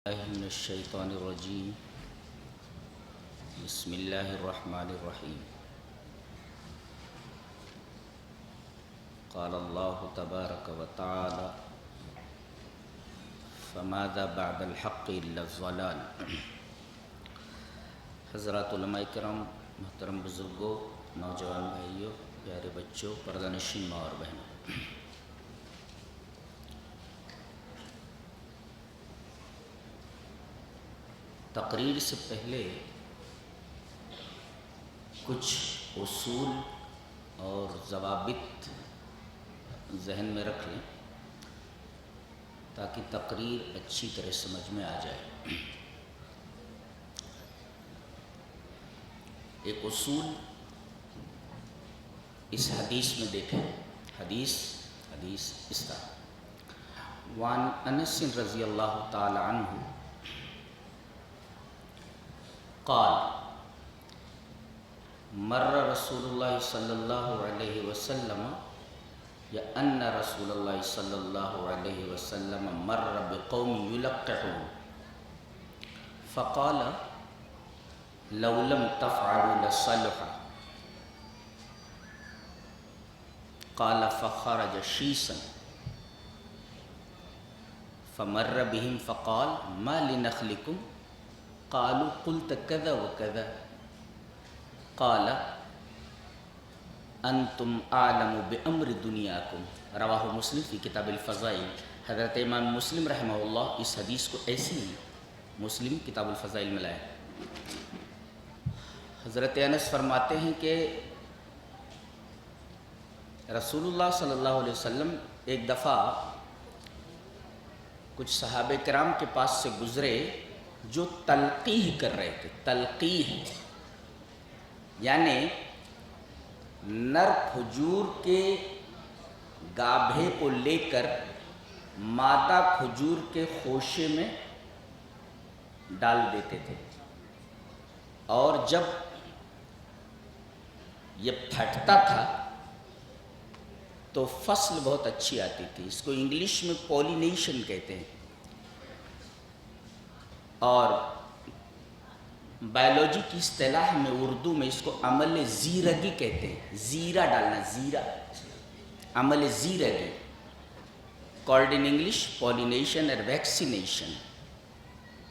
من الشیطان الرجیم بسم اللہ الرحمن الرحیم قال اللہ تبارک و تعالی فماذا بعد الحق الا الضلال۔ حضرات علماء کرام، محترم بزرگوں، نوجوان بھائیوں، پیارے بچوں، پردہ نشین ماں اور بہنوں، تقریر سے پہلے کچھ اصول اور ضوابط ذہن میں رکھ لیں تاکہ تقریر اچھی طرح سمجھ میں آ جائے۔ ایک اصول اس حدیث میں دیکھیں، حدیث اس طرح: وعن انس رضی اللہ تعالی عنہ قال مر رسول اللہ صلی اللہ علیہ وسلم یا ان رسول اللہ صلی اللہ علیہ وسلم مر بقوم یلقحون فقال لو لم تفعلوا لصلح، قال فخرج شیسا فمر بهم فقال ما لنخلكم، قالوا قلت كذا وكذا، قال انتم اعلم بامر دنیاکم، رواہ مسلم فی کتاب الفضائل۔ حضرت امام مسلم رحمہ اللہ اس حدیث کو ایسی ہی مسلم کتاب الفضائل میں لائے۔ حضرت انس فرماتے ہیں کہ رسول اللہ صلی اللہ علیہ وسلم ایک دفعہ کچھ صحابہ کرام کے پاس سے گزرے جو تلقیح کر رہے تھے۔ تلقیح یعنی نر کھجور کے گابھے کو لے کر مادہ کھجور کے خوشے میں ڈال دیتے تھے، اور جب یہ پھٹتا تھا تو فصل بہت اچھی آتی تھی۔ اس کو انگلش میں پولینیشن کہتے ہیں، اور بایولوجی کی اصطلاح میں اردو میں اس کو عمل زیرگی کہتے ہیں۔ زیرہ ڈالنا، زیرہ، عمل زیرگی، کالڈ ان انگلش پولینیشن اور ویکسینیشن،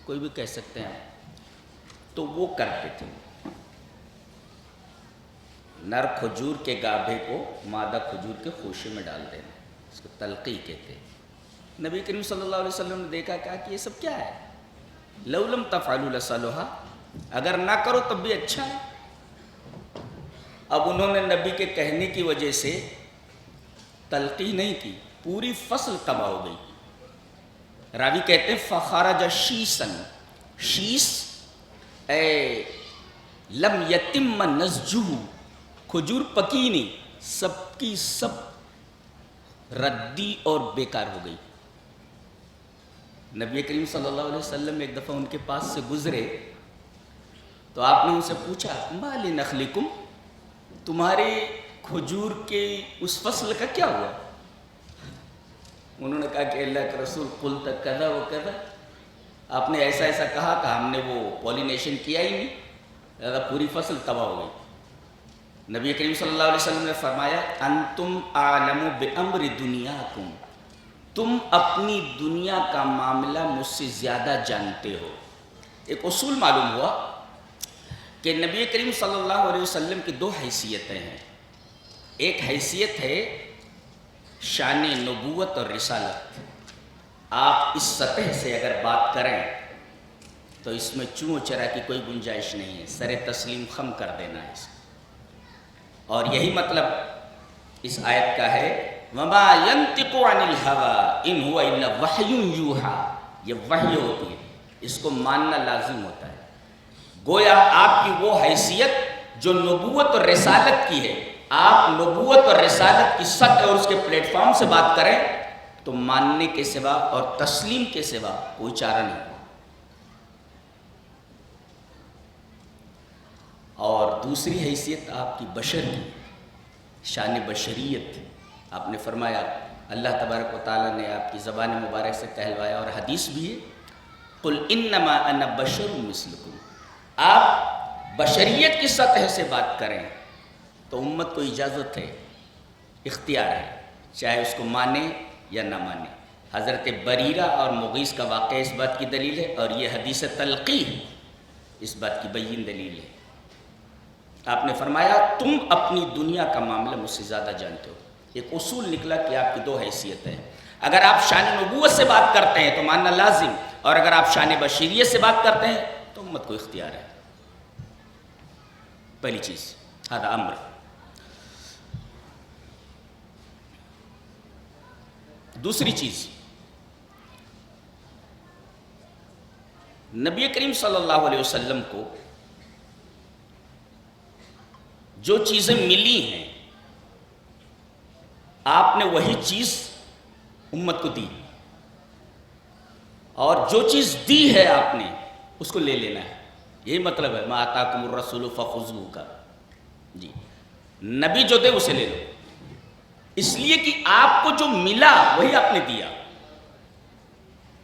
کوئی بھی کہہ سکتے ہیں۔ تو وہ کرتے تھے، نر کھجور کے گابھے کو مادہ کھجور کے خوشے میں ڈال دینا، اس کو تلقیح کہتے ہیں۔ نبی کریم صلی اللہ علیہ وسلم نے دیکھا، کہا کہ یہ سب کیا ہے؟ لو لم تفعلوا لصلح، اگر نہ کرو تب بھی اچھا ہے۔ اب انہوں نے نبی کے کہنے کی وجہ سے تلقیح نہیں کی، پوری فصل تباہ ہو گئی۔ راوی کہتے ہیں فخرج شیسا، شیس اے لم یتم نضجہ، کھجور پکی نہیں، سب کی سب ردی اور بیکار ہو گئی۔ نبی کریم صلی اللہ علیہ وسلم ایک دفعہ ان کے پاس سے گزرے تو آپ نے ان سے پوچھا ما لنخلکم، تمہاری کھجور کے اس فصل کا کیا ہوا؟ انہوں نے کہا کہ اللہ کے رسول قلت کذا و کذا، آپ نے ایسا ایسا کہا کہ ہم نے وہ پولینیشن کیا ہی نہیں، لہذا پوری فصل تباہ ہو گئی۔ نبی کریم صلی اللہ علیہ وسلم نے فرمایا انتم اعلم بامر دنیاکم، تم اپنی دنیا کا معاملہ مجھ سے زیادہ جانتے ہو۔ ایک اصول معلوم ہوا کہ نبی کریم صلی اللہ علیہ وسلم کی دو حیثیتیں ہیں۔ ایک حیثیت ہے شان نبوت اور رسالت۔ آپ اس سطح سے اگر بات کریں تو اس میں چوں چرا کی کوئی گنجائش نہیں ہے، سر تسلیم خم کر دینا ہے اس کو۔ اور یہی مطلب اس آیت کا ہے وما ينطق عن الهوى ان هو الا وحی یوحى، یہ وحی ہوتی ہے، اس کو ماننا لازم ہوتا ہے۔ گویا آپ کی وہ حیثیت جو نبوت اور رسالت کی ہے، آپ نبوت اور رسالت کی سطح اور اس کے پلیٹ فارم سے بات کریں تو ماننے کے سوا اور تسلیم کے سوا کوئی چارہ نہیں۔ اور دوسری حیثیت آپ کی بشر کی، شان بشریت۔ آپ نے فرمایا اللہ تبارک و تعالیٰ نے آپ کی زبان مبارک سے کہلوایا، اور حدیث بھی ہے قل انما انا بشر مثلکم، آپ بشریت کی سطح سے بات کریں تو امت کو اجازت ہے، اختیار ہے، چاہے اس کو مانے یا نہ مانے۔ حضرت بریرہ اور مغیث کا واقعہ اس بات کی دلیل ہے، اور یہ حدیث تلقیح اس بات کی بین دلیل ہے۔ آپ نے فرمایا تم اپنی دنیا کا معاملہ مجھ سے زیادہ جانتے ہو۔ ایک اصول نکلا کہ آپ کی دو حیثیت ہے، اگر آپ شان نبوت سے بات کرتے ہیں تو ماننا لازم، اور اگر آپ شان بشریت سے بات کرتے ہیں تو امت کو اختیار ہے۔ پہلی چیز ہذا امر۔ دوسری چیز، نبی کریم صلی اللہ علیہ وسلم کو جو چیزیں ملی ہیں آپ نے وہی چیز امت کو دی، اور جو چیز دی ہے آپ نے اس کو لے لینا ہے، یہی مطلب ہے ما آتاکم الرسول فخذوہ کا۔ جی، نبی جو دے اسے لے لو، اس لیے کہ آپ کو جو ملا وہی آپ نے دیا۔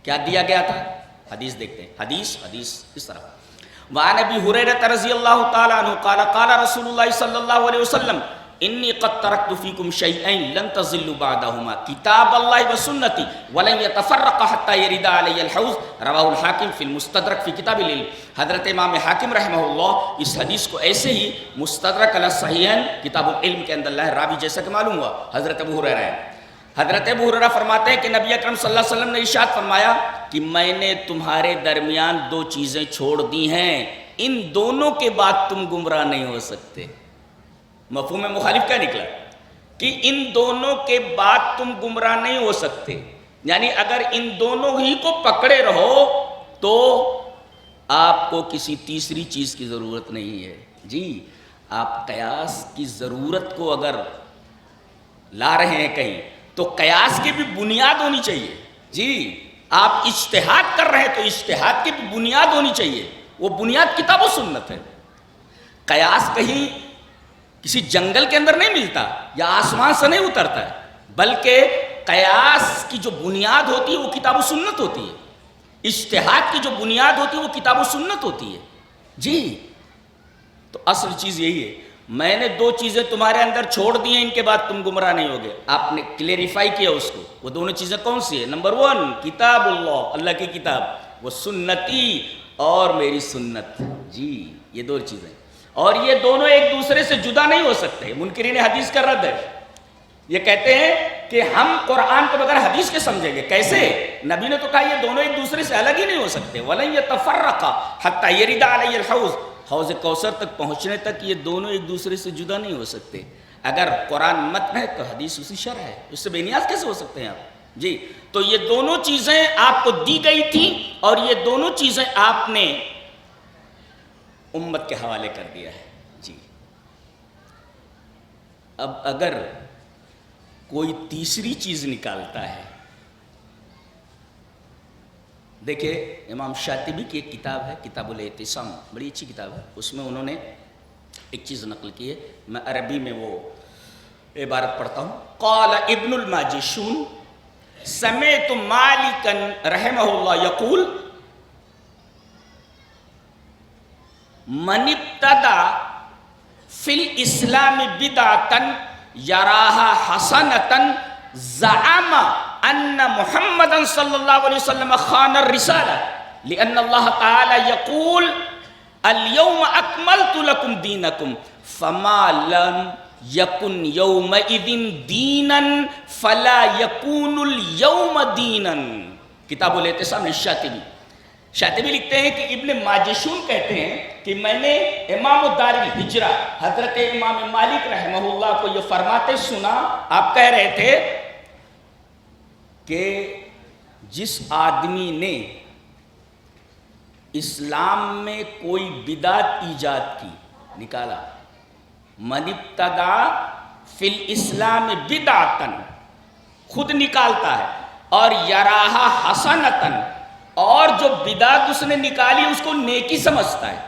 کیا دیا گیا تھا؟ حدیث دیکھتے ہیں، حدیث اس طرح وعن ابی ہریرہ رضی اللہ تعالی عنہ قال قال رسول اللہ صلی اللہ علیہ وسلم انی قد ترکت فیکم شیئین لن تضلوا بعدہما کتاب اللہ و سنتی ولن یتفرق حتی یرد علی الحوض، رواہ الحاکم فی المستدرک فی کتاب العلم۔ حضرت امام حاکم رحمہ اللہ اس حدیث کو ایسے ہی مستدرک علی الصحیحین کتاب العلم کے اندر لائے، راوی جیسا کہ معلوم ہوا حضرت ابو ہریرہ ہے۔ حضرت ابو ہریرہ فرماتے ہیں کہ نبی اکرم صلی اللہ علیہ وسلم نے ارشاد فرمایا کہ میں نے تمہارے درمیان دو چیزیں چھوڑ دی ہیں، ان دونوں کے بعد تم گمراہ نہیں ہو سکتے۔ مفہوم مخالف کیا نکلا؟ کہ ان دونوں کے بعد تم گمراہ نہیں ہو سکتے، یعنی اگر ان دونوں ہی کو پکڑے رہو تو آپ کو کسی تیسری چیز کی ضرورت نہیں ہے۔ جی، آپ قیاس کی ضرورت کو اگر لا رہے ہیں کہیں تو قیاس کی بھی بنیاد ہونی چاہیے۔ جی، آپ اجتہاد کر رہے ہیں تو اجتہاد کی بھی بنیاد ہونی چاہیے، وہ بنیاد کتاب و سنت ہے۔ قیاس کہیں کسی جنگل کے اندر نہیں ملتا یا آسمان سے نہیں اترتا ہے، بلکہ قیاس کی جو بنیاد ہوتی ہے وہ کتاب و سنت ہوتی ہے، اجتہاد کی جو بنیاد ہوتی ہے وہ کتاب و سنت ہوتی ہے۔ جی، تو اصل چیز یہی ہے، میں نے دو چیزیں تمہارے اندر چھوڑ دی ہیں، ان کے بعد تم گمراہ نہیں ہوگے۔ آپ نے کلیریفائی کیا اس کو، وہ دونوں چیزیں کون سی ہیں؟ نمبر 1 کتاب اللہ، اللہ کی کتاب، وہ سنتی اور میری سنت۔ جی، یہ دو چیزیں، اور یہ دونوں ایک دوسرے سے جدا نہیں ہو سکتے۔ منکرین حدیث کا رد ہے، یہ کہتے ہیں کہ ہم قرآن کو بغیر حدیث کے سمجھیں گے، کیسے؟ نبی نے تو کہا یہ دونوں ایک دوسرے سے الگ ہی نہیں ہو سکتے۔ وَلَن يَتَفَرَّقَا حَتَّى يَرِدَ عَلَيَّ الْحَوْض، حوض کوثر تک پہنچنے تک یہ دونوں ایک دوسرے سے جدا نہیں ہو سکتے۔ اگر قرآن متن ہے تو حدیث اسی شرح ہے، اس سے بے نیاز کیسے ہو سکتے ہیں آپ؟ جی، تو یہ دونوں چیزیں آپ کو دی گئی تھیں، اور یہ دونوں چیزیں آپ نے امت کے حوالے کر دیا ہے۔ جی، اب اگر کوئی تیسری چیز نکالتا ہے، دیکھیں امام شاطبی کی ایک کتاب ہے کتاب الاعتصام، بڑی اچھی کتاب ہے، اس میں انہوں نے ایک چیز نقل کی ہے، میں عربی میں وہ عبارت پڑھتا ہوں۔ قال ابن الماجشون سمعت مالکا رحمہ اللہ یقول من ابتدع فی الاسلام بدعتا یراہا حسنتا زعم ان محمدا صلی اللہ علیہ وسلم خان الرسالہ لأن اللہ تعالی یقول اليوم اکملت لکم دینکم فما لم یکن یومئذ دینا فلا یکون اليوم دینا۔ کتاب الاعتصام شاطبی لکھتے ہیں کہ ابن ماجشون کہتے ہیں کہ میں نے امام دار الہجرہ حضرت امام مالک رحمہ اللہ کو یہ فرماتے سنا، آپ کہہ رہے تھے کہ جس آدمی نے اسلام میں کوئی بدعت ایجاد کی، نکالا، من ابتدع فی الاسلام بدعتا، خود نکالتا ہے، اور یراہا حسنتا، اور جو بدعت اس نے نکالی اس کو نیکی سمجھتا ہے۔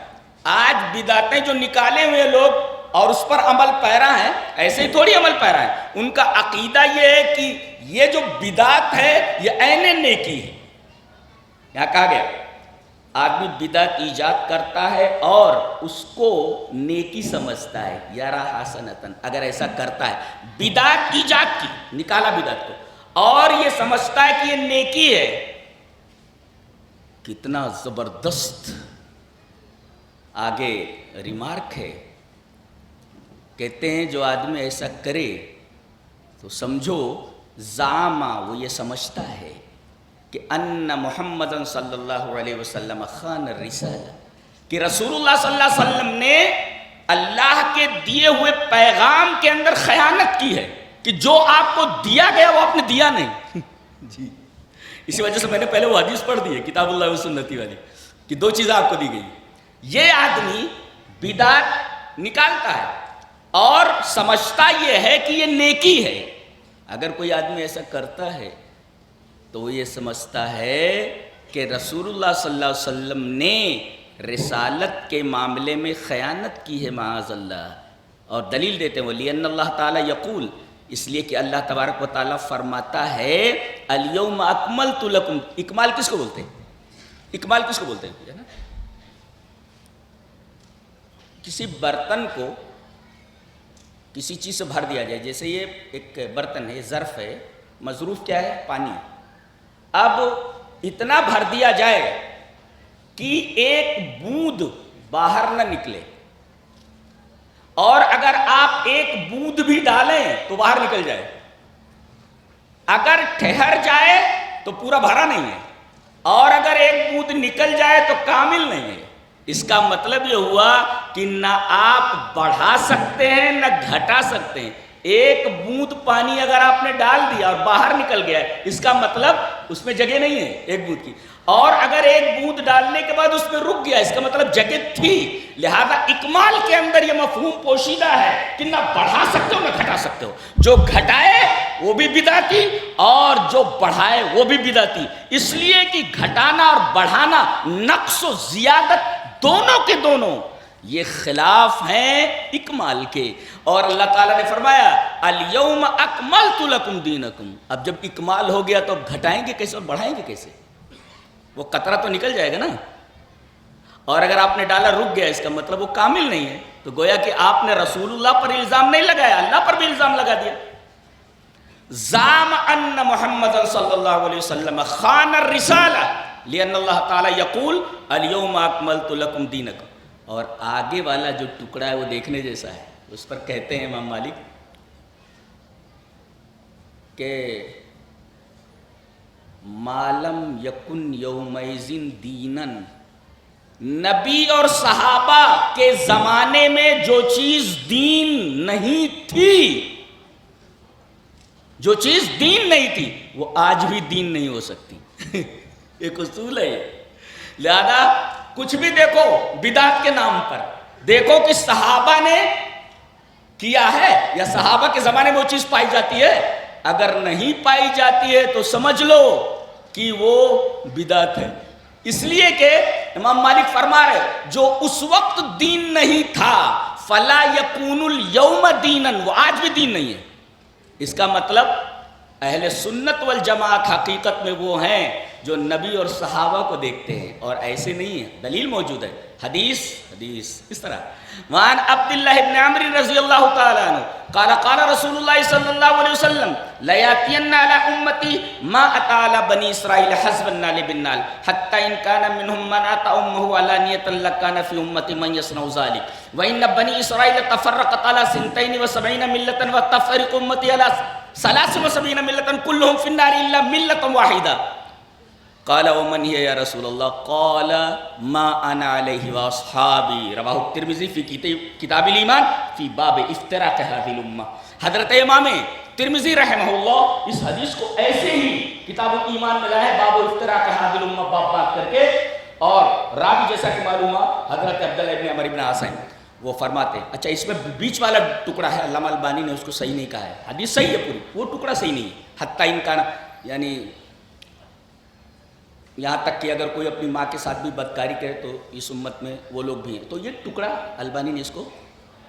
آج بدعتیں جو نکالے ہوئے لوگ اور اس پر عمل پیرا ہیں، ایسے ہی تھوڑی عمل پیرا ہیں، ان کا عقیدہ یہ ہے کہ یہ جو بدعت ہے یہ عین نیکی ہے۔ یہاں کہا گیا آدمی بدعت ایجاد کرتا ہے اور اس کو نیکی سمجھتا ہے، یرا حسنتن، اگر ایسا کرتا ہے بدعت ایجاد کی، نکالا بدعت کو، اور یہ سمجھتا ہے کہ یہ نیکی ہے، کتنا زبردست آگے ریمارک ہے، کہتے ہیں جو آدمی ایسا کرے تو سمجھو زعما، وہ یہ سمجھتا ہے کہ ان محمد صلی اللہ علیہ وسلم خان الرسالہ، کہ رسول اللہ صلی اللہ علیہ وسلم نے اللہ کے دیے ہوئے پیغام کے اندر خیانت کی ہے، کہ جو آپ کو دیا گیا وہ آپ نے دیا نہیں جی، اسی وجہ سے میں نے پہلے وہ حدیث پڑھ دی ہے کتاب اللہ و سنتی والی، کہ دو چیزیں آپ کو دی گئی، یہ آدمی بدعت نکالتا ہے اور سمجھتا یہ ہے کہ یہ نیکی ہے۔ اگر کوئی آدمی ایسا کرتا ہے تو وہ یہ سمجھتا ہے کہ رسول اللہ صلی اللہ علیہ وسلم نے رسالت کے معاملے میں خیانت کی ہے معاذ اللہ، اور دلیل دیتے ہیں وہ لِأَنَّ اللہ تعالیٰ یقول، اس لیے کہ اللہ تبارک و تعالیٰ فرماتا ہے الْيَوْمَ أَكْمَلْتُ لَكُمْ، اکمال کس کو بولتے ہیں؟ اکمال کس کو بولتے ہیں؟ کسی برتن کو کسی چیز سے بھر دیا جائے، جیسے یہ ایک برتن ہے، ظرف ہے، مظروف کیا ہے؟ پانی، اب اتنا بھر دیا جائے کہ ایک بوند باہر نہ نکلے، اور اگر آپ ایک بوند بھی ڈالیں تو باہر نکل جائے، اگر ٹھہر جائے تو پورا بھرا نہیں ہے، اور اگر ایک بوند نکل جائے تو کامل نہیں ہے۔ اس کا مطلب یہ ہوا کہ نہ آپ بڑھا سکتے ہیں نہ گھٹا سکتے ہیں۔ ایک بوند پانی اگر آپ نے ڈال دیا اور باہر نکل گیا، اس کا مطلب اس میں جگہ نہیں ہے ایک بوند کی، اور اگر ایک بوند ڈالنے کے بعد اس میں رک گیا، اس کا مطلب جگہ تھی۔ لہذا اکمال کے اندر یہ مفہوم پوشیدہ ہے کہ نہ بڑھا سکتے ہو نہ گھٹا سکتے ہو، جو گھٹائے وہ بھی بدعتی اور جو بڑھائے وہ بھی بدعتی، اس لیے کہ گھٹانا اور بڑھانا، نقص و زیادت دونوں کے دونوں یہ خلاف ہیں اکمال کے، اور اللہ تعالیٰ نے فرمایا الیوم اکملت لکم دینکم، اب جب اکمال ہو گیا تو گھٹائیں گے کیسے اور بڑھائیں گے کیسے؟ وہ قطرہ تو نکل جائے گا نا، اور اگر آپ نے ڈالا رک گیا، اس کا مطلب وہ کامل نہیں ہے، تو گویا کہ آپ نے رسول اللہ پر الزام نہیں لگایا، اللہ پر بھی الزام لگا دیا۔ زعم ان محمد صلی اللہ علیہ وسلم خان الرسالہ لأن اللہ تعالیٰ یقول الیوم اکملت لکم دینکم، اور آگے والا جو ٹکڑا ہے وہ دیکھنے جیسا ہے، اس پر کہتے ہیں امام مالک کہ مالم یکن یومئذ دینن، نبی اور صحابہ کے زمانے میں جو چیز دین نہیں تھی، جو چیز دین نہیں تھی وہ آج بھی دین نہیں ہو سکتی ایک اصول ہے۔ لہذا کچھ بھی دیکھو بدعت کے نام پر، دیکھو کہ صحابہ نے کیا ہے یا صحابہ کے زمانے میں وہ چیز پائی جاتی ہے، اگر نہیں پائی جاتی ہے تو سمجھ لو کہ وہ بدعت ہے، اس لیے کہ امام مالک فرما رہے جو اس وقت دین نہیں تھا فلا یکون الیوم دینا، وہ آج بھی دین نہیں ہے۔ اس کا مطلب اہل سنت والجماعت حقیقت میں وہ ہیں جو نبی اور صحابہ کو دیکھتے ہیں، اور ایسے نہیں ہے، دلیل موجود ہے، حدیث اس طرح وعن عبداللہ ابن عمر رضی اللہ تعالیٰ عنہ قال قال رسول اللہ صلی اللہ علیہ وسلم لیاتین علی امتی ما اتا علی بنی اسرائیل حسب النال بالنال حتی ان کان منہم من اتا امہ علانیتا لکان فی امتی من یصنع ذلک وان بنی اسرائیل تفرقت علی 72 ملتا وتفرق امتی علی 73 ملتا كلهم في النار الا ملة واحدة قال ومن هي یا رسول اللہ قال ما انا علیہ واصحابی رواہ الترمذی فی کتاب الایمان فی باب افتراق هذه الامہ۔ حضرت امام ترمذی رحمہ اللہ اس حدیث کو ایسے ہی کتاب الایمان میں لائے، باب افتراق هذه الامہ باب بات کر کے، اور راوی جیسا کہ معلوم ہوا حضرت عبداللہ ابن عمر ابن عاص ہیں، وہ فرماتے ہیں اچھا اس میں بیچ والا ٹکڑا ہے، علامہ البانی نے اس کو صحیح نہیں کہا ہے، حدیث صحیح ہے پوری، وہ ٹکڑا صحیح نہیں ہے، حتی ان کا یعنی یہاں تک کہ اگر کوئی اپنی ماں کے ساتھ بھی بدکاری کرے تو اس امت میں وہ لوگ بھی ہیں، تو یہ ٹکڑا البانی نے اس کو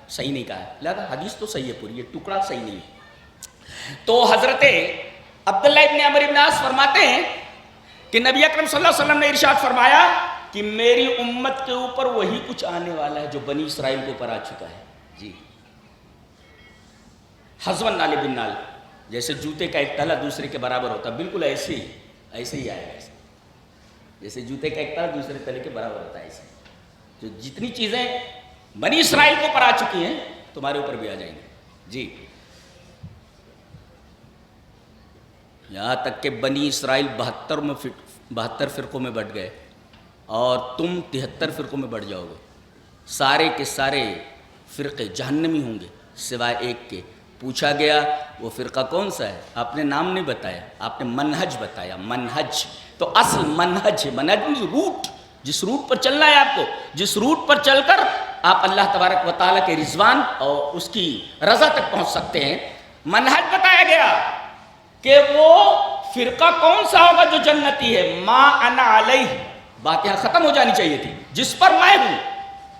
صحیح نہیں کہا ہے، لہذا حدیث تو صحیح ہے پوری، یہ ٹکڑا صحیح نہیں ہے۔ تو حضرت عبداللہ ابن عمر ابن عاص فرماتے ہیں کہ نبی اکرم صلی اللہ علیہ وسلم نے ارشاد فرمایا کہ میری امت کے اوپر وہی کچھ آنے والا ہے جو بنی اسرائیل کے اوپر آ چکا ہے. جی حزون نال بن نال، جیسے جوتے کا ایک تلا دوسرے کے برابر ہوتا ہے، بالکل ایسے ہی آئے گا. جیسے جوتے کا ایک تلا دوسرے تلے کے برابر ہوتا ہے، ایسے جو جتنی چیزیں بنی اسرائیل کے اوپر آ چکی ہیں تمہارے اوپر بھی آ جائیں گے. جی یہاں تک کہ بنی اسرائیل 72 فرقوں میں بٹ گئے اور تم 73 فرقوں میں بٹ جاؤ گے. سارے کے سارے فرقے جہنمی ہوں گے سوائے ایک کے. پوچھا گیا وہ فرقہ کون سا ہے؟ آپ نے نام نہیں بتایا، آپ نے منہج بتایا. منہج تو اصل منہج ہے، منہج روٹ، جس روٹ پر چلنا ہے آپ کو، جس روٹ پر چل کر آپ اللہ تبارک و تعالیٰ کے رضوان اور اس کی رضا تک پہنچ سکتے ہیں. منہج بتایا گیا کہ وہ فرقہ کون سا ہوگا جو جنتی ہے. ما انا علیہ، بات یہاں ختم ہو جانی چاہیے تھی، جس پر میں ہوں،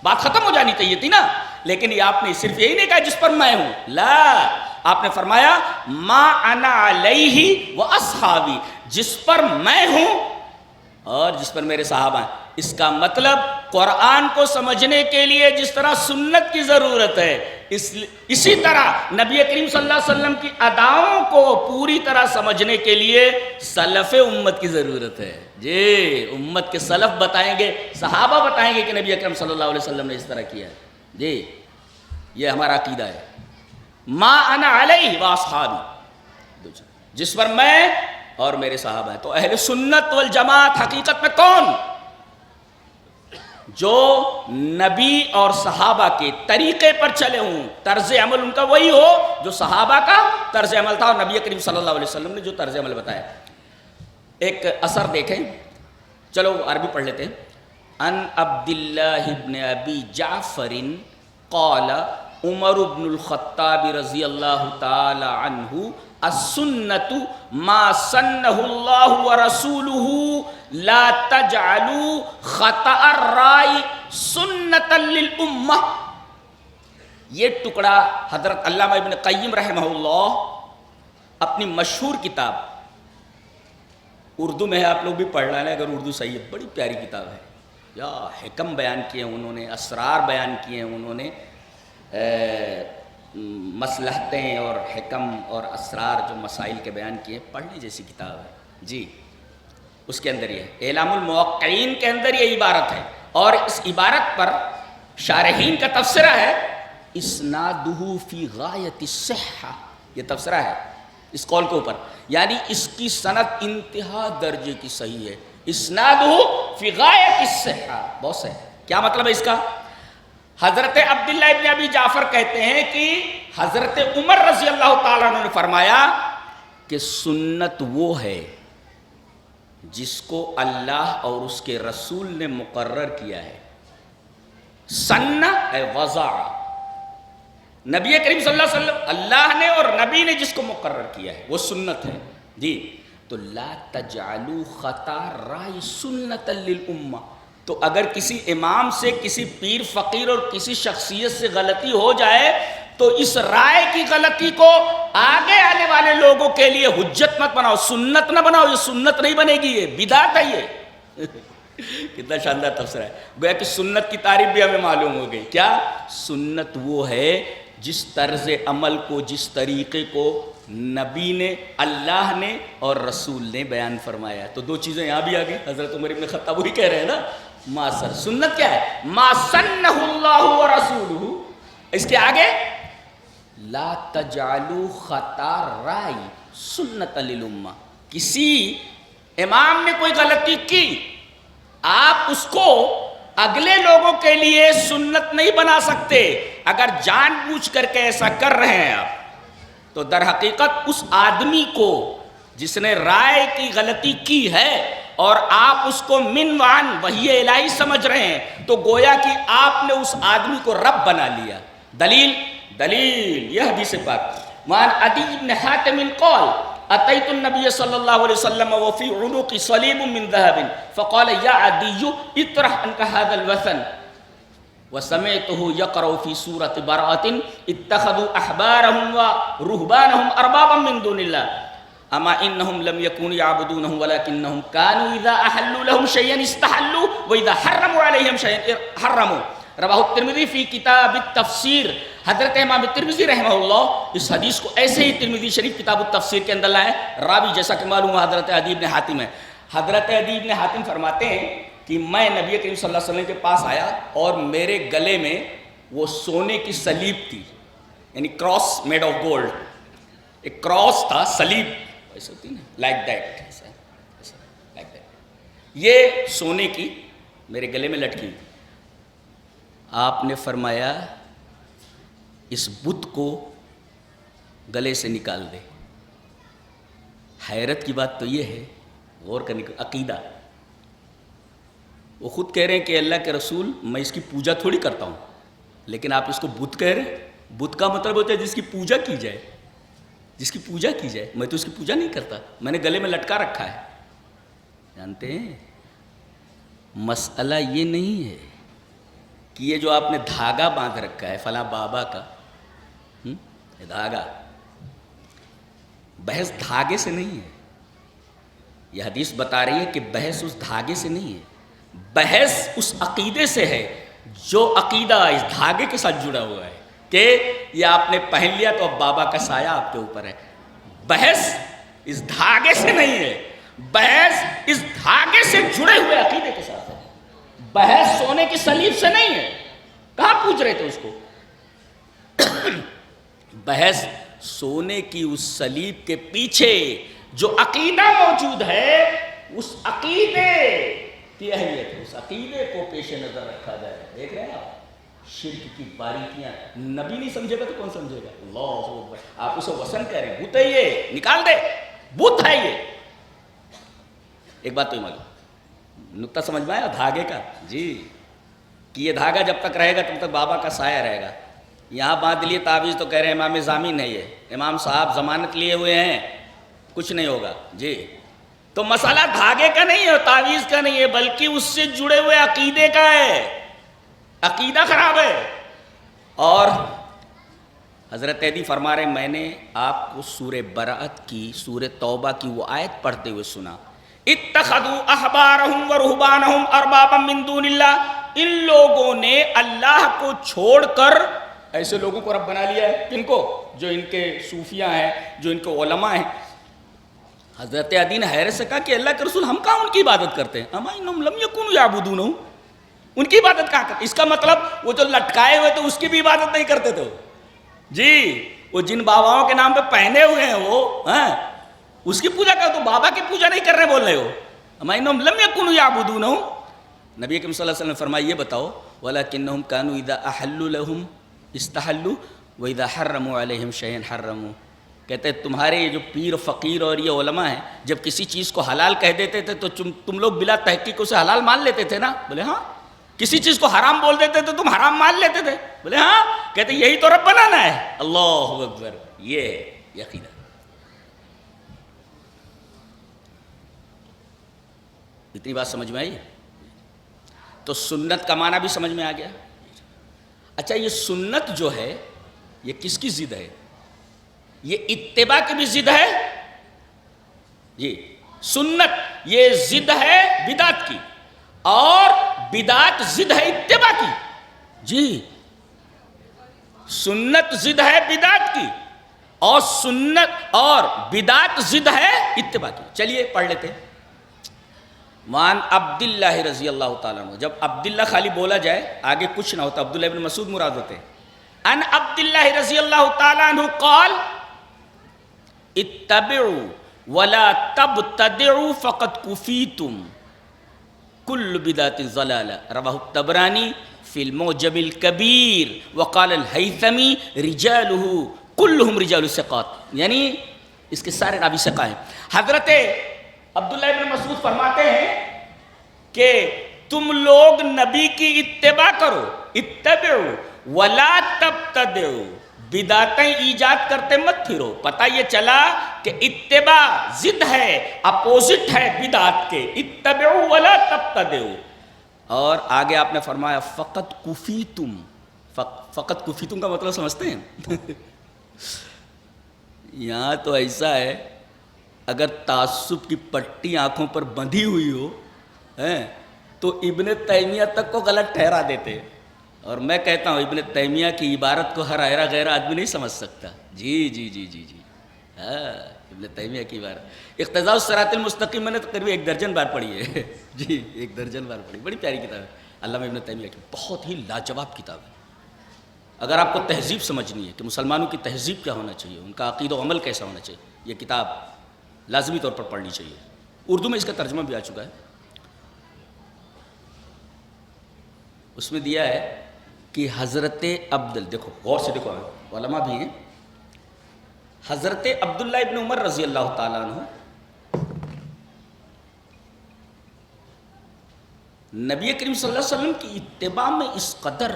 بات ختم ہو جانی چاہیے تھی نا. لیکن یہ آپ نے صرف یہی نہیں کہا جس پر میں ہوں، لا، آپ نے فرمایا ما انا علیہ و اصحابی، جس پر میں ہوں اور جس پر میرے صحابہ ہیں. اس کا مطلب قرآن کو سمجھنے کے لیے جس طرح سنت کی ضرورت ہے، اسی طرح نبی کریم صلی اللہ علیہ وسلم کی اداؤں کو پوری طرح سمجھنے کے لیے سلف امت کی ضرورت ہے. جی امت کے سلف بتائیں گے، صحابہ بتائیں گے کہ نبی اکرم صلی اللہ علیہ وسلم نے اس طرح کیا ہے. جی یہ ہمارا عقیدہ ہے. ما انا علیہ و اصحابی، جس پر میں اور میرے صحابہ ہیں. تو اہل سنت والجماعت حقیقت میں کون؟ جو نبی اور صحابہ کے طریقے پر چلے ہوں، طرز عمل ان کا وہی ہو جو صحابہ کا طرز عمل تھا اور نبی کریم صلی اللہ علیہ وسلم نے جو طرز عمل بتایا. ایک اثر دیکھیں، چلو عربی پڑھ لیتے ہیں. ان عبداللہ ابن ابی جعفر قال عمر بن الخطاب رضی اللہ تعالی عنہ السنت ما سنہ اللہ ورسولہ لا تجعلوا خطأ الرائی سنتا للامہ. یہ ٹکڑا حضرت علامہ ابن قیم رحمہ اللہ اپنی مشہور کتاب، اردو میں ہے، آپ لوگ بھی پڑھ رہے ہیں اگر اردو صحیح ہے، بڑی پیاری کتاب ہے. یا حکم بیان کیے ہیں انہوں نے، اسرار بیان کیے ہیں انہوں نے، مصلحتیں اور حکم اور اسرار جو مسائل کے بیان کیے، پڑھنے جیسی کتاب ہے. جی اس کے اندر یہ اعلام الموقعین کے اندر یہ عبارت ہے، اور اس عبارت پر شارحین کا تبصرہ ہے اسنادہ فی غایت الصحہ. یہ تبصرہ ہے اس قول کے اوپر، یعنی اس کی سند انتہا درجے کی صحیح ہے. اسنادہ فی غایت الصحہ، بہت صحیح. کیا مطلب ہے اس کا؟ حضرت عبداللہ ابن ابی جعفر کہتے ہیں کہ حضرت عمر رضی اللہ تعالیٰ عنہ نے فرمایا کہ سنت وہ ہے جس کو اللہ اور اس کے رسول نے مقرر کیا ہے. سنہ اے وضع، نبی کریم صلی اللہ علیہ وسلم، اللہ نے اور نبی نے جس کو مقرر کیا ہے وہ سنت ہے. جی تو لا تجعلوا خطا رائے سنتا للامہ. تو اگر کسی امام سے، کسی پیر فقیر اور کسی شخصیت سے غلطی ہو جائے تو اس رائے کی غلطی کو آگے آنے والے لوگوں کے لیے حجت مت بناؤ، سنت نہ بناؤ. یہ سنت نہیں بنے گی، یہ بدعت ہے. یہ کتنا شاندار تفسیر ہے. گویا کہ سنت کی تعریف بھی ہمیں معلوم ہو گئی. کیا سنت وہ ہے جس طرز عمل کو، جس طریقے کو نبی نے، اللہ نے اور رسول نے بیان فرمایا. تو دو چیزیں یہاں بھی آ گئی. حضرت عمر ابن خطاب وہی کہہ رہے ہیں نا، ما سر سنت کیا ہے؟ ما سنہ اللہ ورسولہ. اس کے آگے لا تجعلوا خطا رائی سنتا للامہ. کسی امام نے کوئی غلطی کی، آپ اس کو اگلے لوگوں کے لیے سنت نہیں بنا سکتے. اگر جان بوجھ کر کے ایسا کر رہے ہیں آپ، تو در حقیقت اس آدمی کو جس نے رائے کی غلطی کی ہے اور آپ اس کو من وعن وحی الہی سمجھ رہے ہیں، تو گویا کہ آپ نے اس آدمی کو رب بنا لیا. دلیل یہ حدیث پاک وعن عدی بن حاتم قال اتیت النبی صلی اللہ علیہ وسلم وفی عنقی صلیب من ذهب فقال یا عدی اطرح عنک هذا الوثن وسمعته يقرأ في سورة براءة اتخذوا أحبارهم ورهبانهم أربابا من دون الله أما إنهم لم يكونوا يعبدونهم ولكنهم كانوا إذا أحلوا لهم شيئا استحلوا وَإِذَا حَرَّمُوا عَلَيْهِمْ شَيْئًا حَرَّمُوا رواہ الترمذی فی کتاب التفسیر. حضرت امام ترمذی رحمہ اللہ اس حدیث کو ایسے ہی ترمذی شریف کتاب التفسیر کے اندر لائے. راوی جیسا کہ معلوم ہے حضرت عدی بن حاتم ہے. حضرت عدی بن حاتم فرماتے ہیں کہ میں نبی کریم صلی اللہ علیہ وسلم کے پاس آیا اور میرے گلے میں وہ سونے کی سلیب تھی, یعنی کراس میڈ آف گولڈ. ایک کراس تھا, سلیب ایسے ہوتی نا, لائک دیٹ, لائک دیٹ, یہ سونے کی میرے گلے میں لٹکی ہوئی. آپ نے فرمایا اس بت کو گلے سے نکال دے. حیرت کی بات تو یہ ہے, غور کرنے کا عقیدہ. وہ خود کہہ رہے ہیں کہ اللہ کے رسول میں اس کی پوجا تھوڑی کرتا ہوں, لیکن آپ اس کو بت کہہ رہے ہیں. بت کا مطلب ہوتا ہے جس کی پوجا کی جائے, جس کی پوجا کی جائے. میں تو اس کی پوجا نہیں کرتا, میں نے گلے میں لٹکا رکھا ہے. جانتے ہیں مسئلہ یہ نہیں ہے کہ یہ جو آپ نے دھاگا باندھ رکھا ہے فلاں بابا کا, یہ دھاگا, بحث دھاگے سے نہیں ہے. یہ حدیث بتا رہی ہے کہ بحث اس دھاگے سے نہیں ہے, بحث اس عقیدے سے ہے جو عقیدہ اس دھاگے کے ساتھ جڑا ہوا ہے کہ یہ آپ نے پہن لیا تو اب بابا کا سایہ آپ کے اوپر ہے. بحث اس دھاگے سے نہیں ہے, بحث اس دھاگے سے جڑے ہوئے عقیدے کے ساتھ ہے. بحث سونے کی سلیب سے نہیں ہے. کہاں پوچھ رہے تھے اس کو؟ بحث سونے کی اس سلیب کے پیچھے جو عقیدہ موجود ہے, اس عقیدے کی اہمیت ہے, اس عقیدے کو پیش نظر رکھا جائے. دیکھ رہے ہیں آپ شرک کی باریکیاں. نبی نہیں سمجھے گا تو کون سمجھے گا؟ اللہ اکبر. آپ اسے وثن کہہ رہے ہیں, بت ہے یہ, نکال دے, بت ہے یہ. ایک بات تو یہ معلوم, نقطہ سمجھ میں آیا دھاگے کا جی, کہ یہ دھاگا جب تک رہے گا تب تک بابا کا سایہ رہے گا. یہاں باندھ لیے تعویذ تو کہہ رہے ہیں امام ضامن ہے, یہ امام صاحب ضمانت لیے ہوئے ہیں, کچھ نہیں ہوگا جی. تو مسئلہ دھاگے کا نہیں ہے, تعویذ کا نہیں ہے, بلکہ اس سے جڑے ہوئے عقیدے کا ہے. عقیدہ خراب ہے. اور حضرت عدی فرما رہے ہیں میں نے آپ کو سورہ برأت کی, سورہ توبہ کی وہ آیت پڑھتے ہوئے سنا, اتخذوا احبارهم ورهبانهم اربابا من دون اللہ. ان لوگوں نے اللہ کو چھوڑ کر ایسے لوگوں کو رب بنا لیا ہے. کن کو؟ جو ان کے صوفیاء ہیں, جو ان کے علماء ہیں. حضرت عدی نے حیرت سے کہا کہ اللہ کے رسول ہم کہاں ان کی عبادت کرتے ہیں؟ اما انہم لم یکونوا یعبدونہ, ان کی عبادت کہاں کرتے؟ اس کا مطلب وہ جو لٹکائے ہوئے تھے اس کی بھی عبادت نہیں کرتے تھے جی. وہ جن باباؤں کے نام پہ پہنے ہوئے ہیں وہ اس کی پوجا کر, تو بابا کی پوجا نہیں کر رہے بول رہے ہو. اما انہم لم یکونوا یعبدونہ. نبی اکرم صلی اللہ علیہ وسلم نے فرمایا یہ بتاؤ, ولکنہم کانوا اذا احلوا لهم استحلوا واذا حرموا علیہم شیئا حرموا. کہتے ہیں تمہارے یہ جو پیر فقیر اور یہ علماء ہیں جب کسی چیز کو حلال کہہ دیتے تھے تو تم لوگ بلا تحقیق اسے حلال مان لیتے تھے نا؟ بولے ہاں. کسی چیز کو حرام بول دیتے تھے تو تم حرام مان لیتے تھے؟ بولے ہاں. کہتے یہی تو رب بنانا ہے. اللہ اکبر. یہ عقیدہ. اتنی بات سمجھ میں آئی؟ تو سنت کا معنی بھی سمجھ میں آ گیا. اچھا یہ سنت جو ہے یہ کس کی ضد ہے؟ یہ اتباع کی بھی ضد ہے. جی سنت یہ ضد ہے بدعت کی, اور بدعت ضد ہے اتباع کی. جی سنت ضد ہے بدعت کی, اور سنت اور بدعت ضد ہے اتباع کی. چلیے پڑھ لیتے ہیں. وان عبداللہ رضی اللہ تعالیٰ عنہ. جب عبداللہ خالی بولا جائے آگے کچھ نہ ہوتا, عبداللہ ابن مسعود مراد ہوتے ہیں. ان عبداللہ رضی اللہ تعالیٰ عنہ قال اتبعوا ولا تبتدعوا فقد کفیتم کل بدعۃ ضلالہ. رواہ الطبرانی فی المعجم الکبیر وقال الہیثمی رجالہ کلہم رجال الثقات. یعنی اس کے سارے راوی ثقہ ہیں. حضرت عبداللہ ابن مسعود فرماتے ہیں کہ تم لوگ نبی کی اتباع کرو, اتبعوا ولا تبتدعوا, بدعتیں ایجاد کرتے مت پھرو. پتہ یہ چلا کہ اتباع ضد ہے, اپوزٹ ہے بدعت کے. اتبعوا ولا تبتدعوا. اور آگے آپ نے فرمایا فقط کفیتم. فقط کفیتم کا مطلب سمجھتے ہیں؟ یہاں تو ایسا ہے اگر تعصب کی پٹی آنکھوں پر بندھی ہوئی ہو تو ابن تیمیہ تک کو غلط ٹھہرا دیتے ہیں. اور میں کہتا ہوں ابن تیمیہ کی عبارت کو ہر ایرا غیر آدمی نہیں سمجھ سکتا. جی جی جی جی جی ہاں ابن تیمیہ کی عبارت اقتضاء الصراط المستقیم میں نے تقریباً 1 درجن بار پڑھی ہے. جی 1 درجن بار پڑھی. بڑی پیاری کتاب ہے علامہ ابن تیمیہ کی, بہت ہی لاجواب کتاب ہے. اگر آپ کو تہذیب سمجھنی ہے کہ مسلمانوں کی تہذیب کیا ہونا چاہیے, ان کا عقید و عمل کیسا ہونا چاہیے, یہ کتاب لازمی طور پر پڑھنی چاہیے. اردو میں اس کا ترجمہ بھی آ چکا ہے. اس میں دیا ہے کہ حضرت دیکھو غور سے دیکھو, علماء بھی ہیں. حضرت عبداللہ ابن عمر رضی اللہ تعالیٰ عنہ نبی کریم صلی اللہ علیہ وسلم کی اتباع میں اس قدر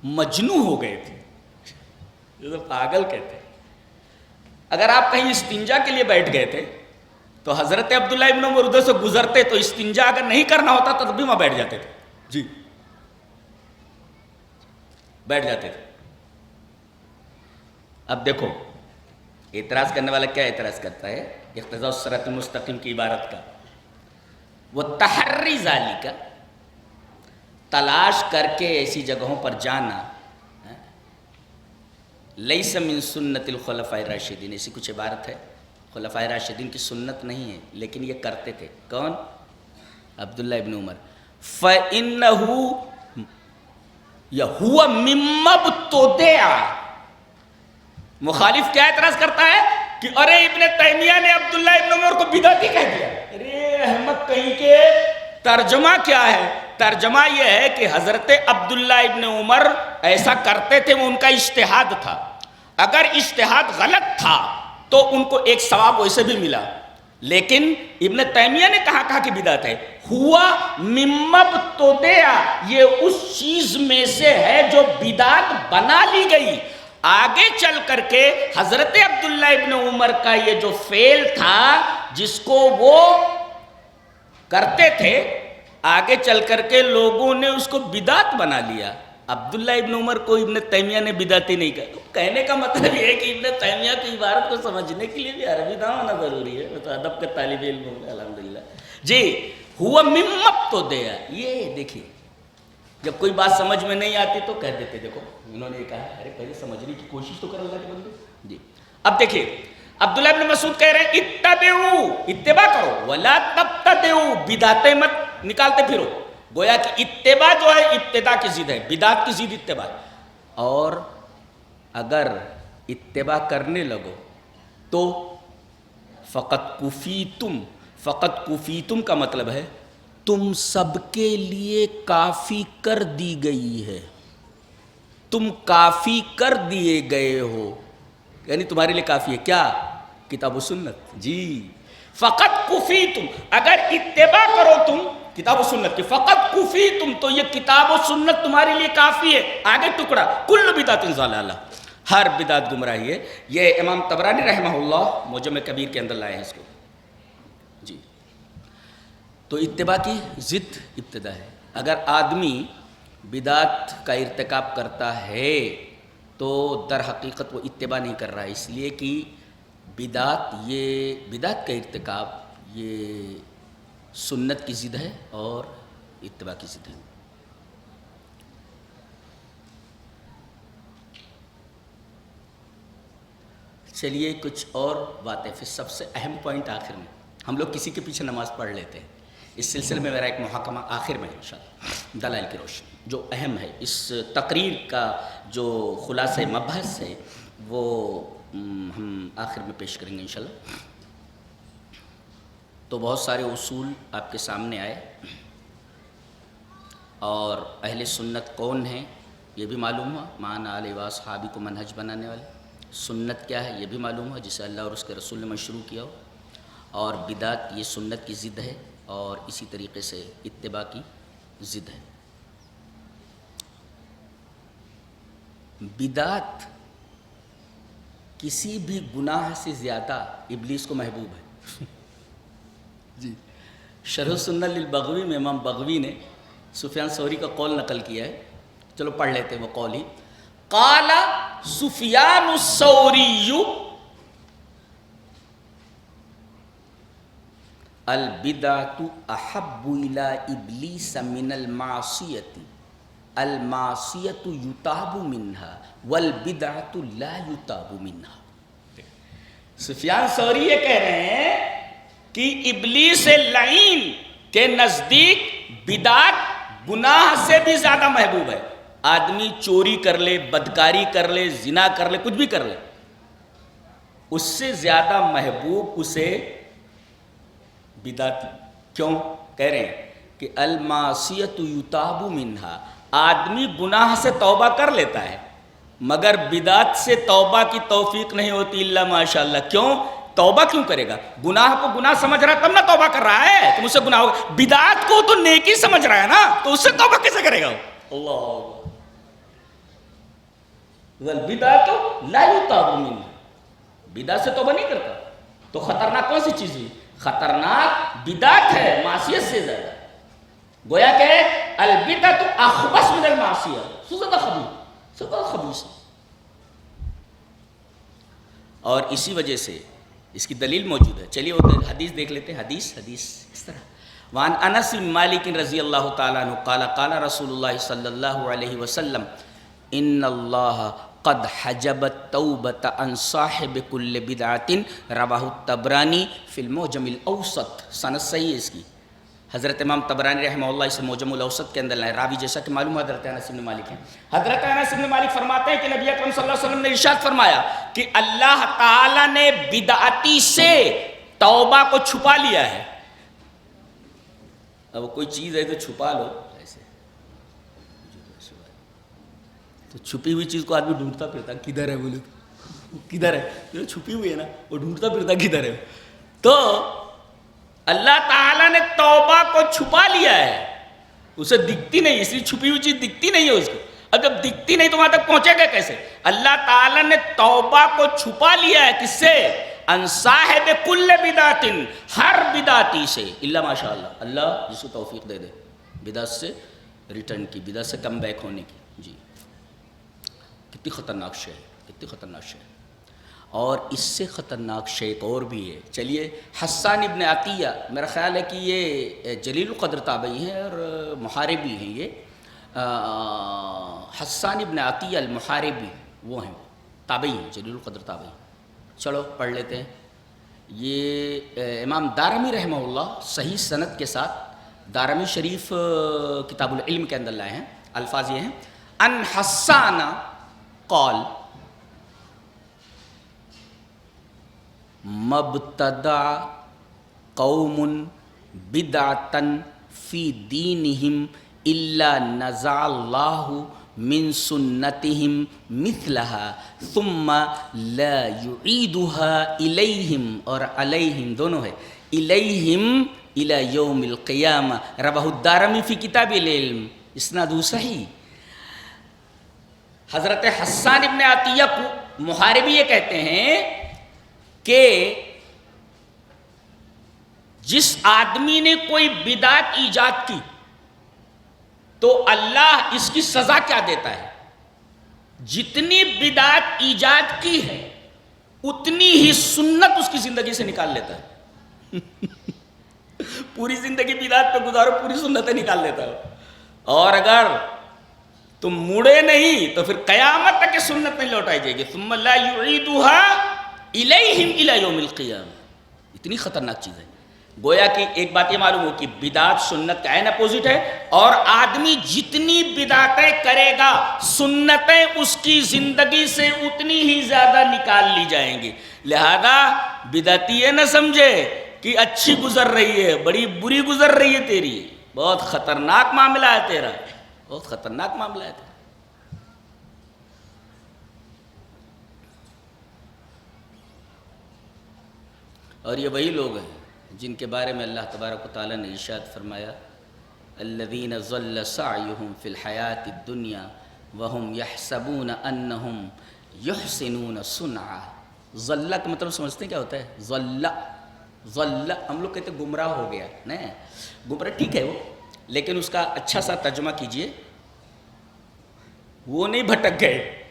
مجنون ہو گئے تھے, جو تو پاگل کہتے ہیں. اگر آپ کہیں استنجا کے لیے بیٹھ گئے تھے تو حضرت عبداللہ ابن عمر ادھر سے گزرتے تو استنجا اگر نہیں کرنا ہوتا تو بھی وہاں بیٹھ جاتے تھے. جی بیٹھ جاتے تھے. اب دیکھو اعتراض کرنے والا کیا اعتراض کرتا ہے اقتضاء الصراط المستقیم کی عبارت کا, وہ تحری ذالی کا تلاش کر کے ایسی جگہوں پر جانا, لیس من سنت الخلفاء الراشدین, ایسی کچھ عبارت ہے. خلفاء راشدین کی سنت نہیں ہے لیکن یہ کرتے تھے. کون؟ عبداللہ ابن عمر. فَإِنَّهُ يَهُوَ مِمَّا ابْتُدِعَ. مخالف کیا اعتراض کرتا ہے کہ ارے ابن تیمیہ نے عبداللہ ابن عمر کو بدعتی کہہ دیا. ارے احمد کہیں کے ترجمہ کیا ہے؟ ترجمہ یہ ہے کہ حضرت عبداللہ ابن عمر ایسا کرتے تھے, وہ ان کا اجتہاد تھا. اگر اجتہاد غلط تھا تو ان کو ایک ثواب ویسے بھی ملا, لیکن ابن تیمیہ نے کہا کہ بدعت ہے. ہوا مما ابتدع, یہ اس چیز میں سے ہے جو بدعت بنا لی گئی. آگے چل کر کے حضرت عبداللہ ابن عمر کا یہ جو فعل تھا جس کو وہ کرتے تھے, آگے چل کر کے لوگوں نے اس کو بدعت بنا لیا. عبداللہ ابن عمر کو ابن تیمیہ نے بدعتی نہیں کہا. کہنے کا مطلب یہ ہے کہ ابن تیمیہ کی عبارت کو سمجھنے کے لیے بھی عربی نہ ہونا ضروری ہے. میں تو ادب کا طالب علم ہوں الحمدللہ. جی ہوا مما ابتدع, یہ دیکھیے جب کوئی بات سمجھ میں نہیں آتی تو کہہ دیتے دیکھو انہوں نے یہ کہا, ارے پہلے سمجھنے کی کوشش تو کر اللہ کے بندے. جی اب دیکھیے عبداللہ ابن مسعود کہہ رہے ہیں اتبعوا, اتباع کرو, ولا تبتدعوا, بدعتیں مت نکالتے پھرو. گویا کہ اتباع جو ہے ابتداء کی ضد ہے, بدعت کی ضد اتباع. اور اگر اتباع کرنے لگو تو فقط کفیتم کا مطلب ہے تم سب کے لیے کافی کر دی گئی ہے, تم کافی کر دیے گئے ہو, یعنی تمہارے لیے کافی ہے کیا؟ کتاب و سنت. جی فقط کفیتم, اگر اتباع کرو تم کتاب و سنت کی, فقط کفیتم, تو یہ کتاب و سنت تمہارے لیے کافی ہے. آگے ٹکڑا کل بدعت ضلالہ, ہر بدعت گمراہی ہے. یہ امام طبرانی رحمہ اللہ معجم کبیر کے اندر لائے ہیں اس کو. جی تو اتباع کی ضد ابتداء ہے. اگر آدمی بدعت کا ارتکاب کرتا ہے تو در حقیقت وہ اتباع نہیں کر رہا ہے, اس لیے کہ بدعت کا ارتکاب یہ سنت کی ضد ہے اور اتباع کی ضد ہے. چلیے کچھ اور باتیں, پھر سب سے اہم پوائنٹ آخر میں. ہم لوگ کسی کے پیچھے نماز پڑھ لیتے ہیں. اس سلسلے میں میرا ایک محاکمہ آخر میں انشاءاللہ دلائل کی روشنی جو اہم ہے, اس تقریر کا جو خلاصہ مبحث ہے وہ ہم آخر میں پیش کریں گے انشاءاللہ. تو بہت سارے اصول آپ کے سامنے آئے اور اہل سنت کون ہیں یہ بھی معلوم ہوا, مان آل و اصحابہ کو منہج بنانے والے. سنت کیا ہے یہ بھی معلوم ہوا, جسے اللہ اور اس کے رسول نے مشروع کیا ہو. اور بدعت یہ سنت کی ضد ہے اور اسی طریقے سے اتباع کی ضد ہے. بدعت کسی بھی گناہ سے زیادہ ابلیس کو محبوب ہے. جی شرح السنہ للبغوی میں امام بغوی نے سفیان ثوری کا قول نقل کیا ہے, چلو پڑھ لیتے ہیں وہ قول ہی. قال سفیان الثوری البدعۃ احب الی ابلیس من المعصیۃ المعصیۃ یتاب منہا والبدعۃ لا یتاب منہا. سفیان ثوری یہ کہہ رہے ہیں کہ ابلیس لعین کے نزدیک بدعت گناہ سے بھی زیادہ محبوب ہے. آدمی چوری کر لے، بدکاری کر لے، زنا کر لے، کچھ بھی کر لے، اس سے زیادہ محبوب اسے بدعت. کیوں؟ کہہ رہے ہیں کہ المعصیۃ یتاب منہا، آدمی گناہ سے توبہ کر لیتا ہے مگر بدعت سے توبہ کی توفیق نہیں ہوتی الا ماشاء اللہ. کیوں؟ توبہ کیوں کرے گا؟ گناہ کو گناہ سمجھ رہا ہے تب نہ توبہ کر رہا ہے کہ مجھ سے گناہ ہوگا. بدعت کو تو نیکی سمجھ رہا ہے نا، تو اس سے توبہ کیسے کرے گا؟ اللہ والبدعۃ لا یتاب منہا، بدعت سے توبہ نہیں کرتا. تو خطرناک کون سی چیز ہوئی؟ خطرناک بدعت ہے معصیت سے زیادہ. گویا کہ البدعۃ اخبث من المعصیہ، زیادہ خبیث. اور اسی وجہ سے اس کی دلیل موجود ہے. چلیے وہ حدیث دیکھ لیتے ہیں. حدیث اس طرح وعن انس بن مالک رضی اللہ تعالیٰ عنہ قال قال رسول اللہ صلی اللہ علیہ وسلم ان اللہ قد حجب التوبۃ عن صاحب کل بدعۃ رواہ الطبرانی فی المعجم الاوسط. سند صحیح ہے اس کی. حضرت امام طبرانی رحمہ اللہ اس معجم الاوسط کے اندر لائے. راوی جیسا کہ معلوم حضرت انس بن مالک ہیں. حضرت انس بن مالک فرماتے ہیں کہ نبی اکرم صلی اللہ علیہ وسلم نے ارشاد فرمایا کہ اللہ تعالی نے بدعتی سے توبہ کو چھپا لیا ہے. اب کوئی چیز ہے تو چھپا لو ایسے، تو چھپی ہوئی چیز کو آدمی ڈھونڈتا پھرتا کدھر ہے، بولے کدھر ہے، جو چھپی ہوئی ہے نا وہ ڈھونڈتا پھرتا کدھر ہے. تو اللہ تعالیٰ نے توبہ کو چھپا لیا ہے، اسے دکھتی نہیں، اس لیے چھپی ہوئی چیز دکھتی نہیں ہے اس کو. اب جب دکھتی نہیں تو وہاں تک پہنچے گا کیسے؟ اللہ تعالیٰ نے توبہ کو چھپا لیا ہے. کس سے؟ ان صاحب کل بدعت، ہر بدعتی سے، الا ماشاء اللہ، اللہ جس کو توفیق دے دے بدعت سے ریٹرن کی، بدعت سے کم بیک ہونے کی. جی کتنی خطرناک شے ہے، کتنی خطرناک شے ہے. اور اس سے خطرناک شے ایک اور بھی ہے. چلیے حسان ابن عطیہ، میرا خیال ہے کہ یہ جلیل القدر تابعی ہیں اور محاربی ہیں. یہ حسان ابن عطیہ المحاربی وہ ہیں، تابعی ہیں، جلیل القدر تابعی. چلو پڑھ لیتے ہیں. یہ امام دارمی رحمہ اللہ صحیح سند کے ساتھ دارمی شریف کتاب العلم کے اندر لائے ہیں. الفاظ یہ ہیں ان حسان قال مبتدع قوم بدعتا فی دینہم الا نزع اللہ من سنتہم مثلها ثم لا یعیدها الیہم، اور علیہم دونوں ہے، الیہم الی یوم القیامہ. رواہ الدارمی فی کتاب العلم، اسنادہ صحیح. حضرت حسان ابن عطیہ کو محاربی یہ کہتے ہیں کہ جس آدمی نے کوئی بدعت ایجاد کی تو اللہ اس کی سزا کیا دیتا ہے؟ جتنی بدعت ایجاد کی ہے اتنی ہی سنت اس کی زندگی سے نکال لیتا ہے. پوری زندگی بدعت پہ گزارو، پوری سنتیں نکال لیتا ہے. اور اگر تم مڑے نہیں تو پھر قیامت تک یہ سنت نہیں لوٹائی جائے گی. ثم لا یعیدها الیہم الی یوم القیامہ. اتنی خطرناک چیز ہے. گویا کہ ایک بات یہ معلوم ہو کہ بدعت سنت کا عین اپوزٹ ہے، اور آدمی جتنی بدعتیں کرے گا سنتیں اس کی زندگی سے اتنی ہی زیادہ نکال لی جائیں گی. لہذا بدعتی یہ نہ سمجھے کہ اچھی گزر رہی ہے، بڑی بری گزر رہی ہے تیری. بہت خطرناک معاملہ ہے تیرا، بہت خطرناک معاملہ ہے. اور یہ وہی لوگ ہیں جن کے بارے میں اللہ تبارک و تعالیٰ نے ارشاد فرمایا الذین ضل سعیہم فی الحیاۃ الدنیا وہم یحسبون انہم یحسنون صنعا. ضل کا مطلب سمجھتے ہیں کیا ہوتا ہے؟ ضل ہم لوگ کہتے ہیں گمراہ ہو گیا. نہیں، گمراہ ٹھیک ہے وہ، لیکن اس کا اچھا سا ترجمہ کیجئے. وہ نہیں بھٹک گئے،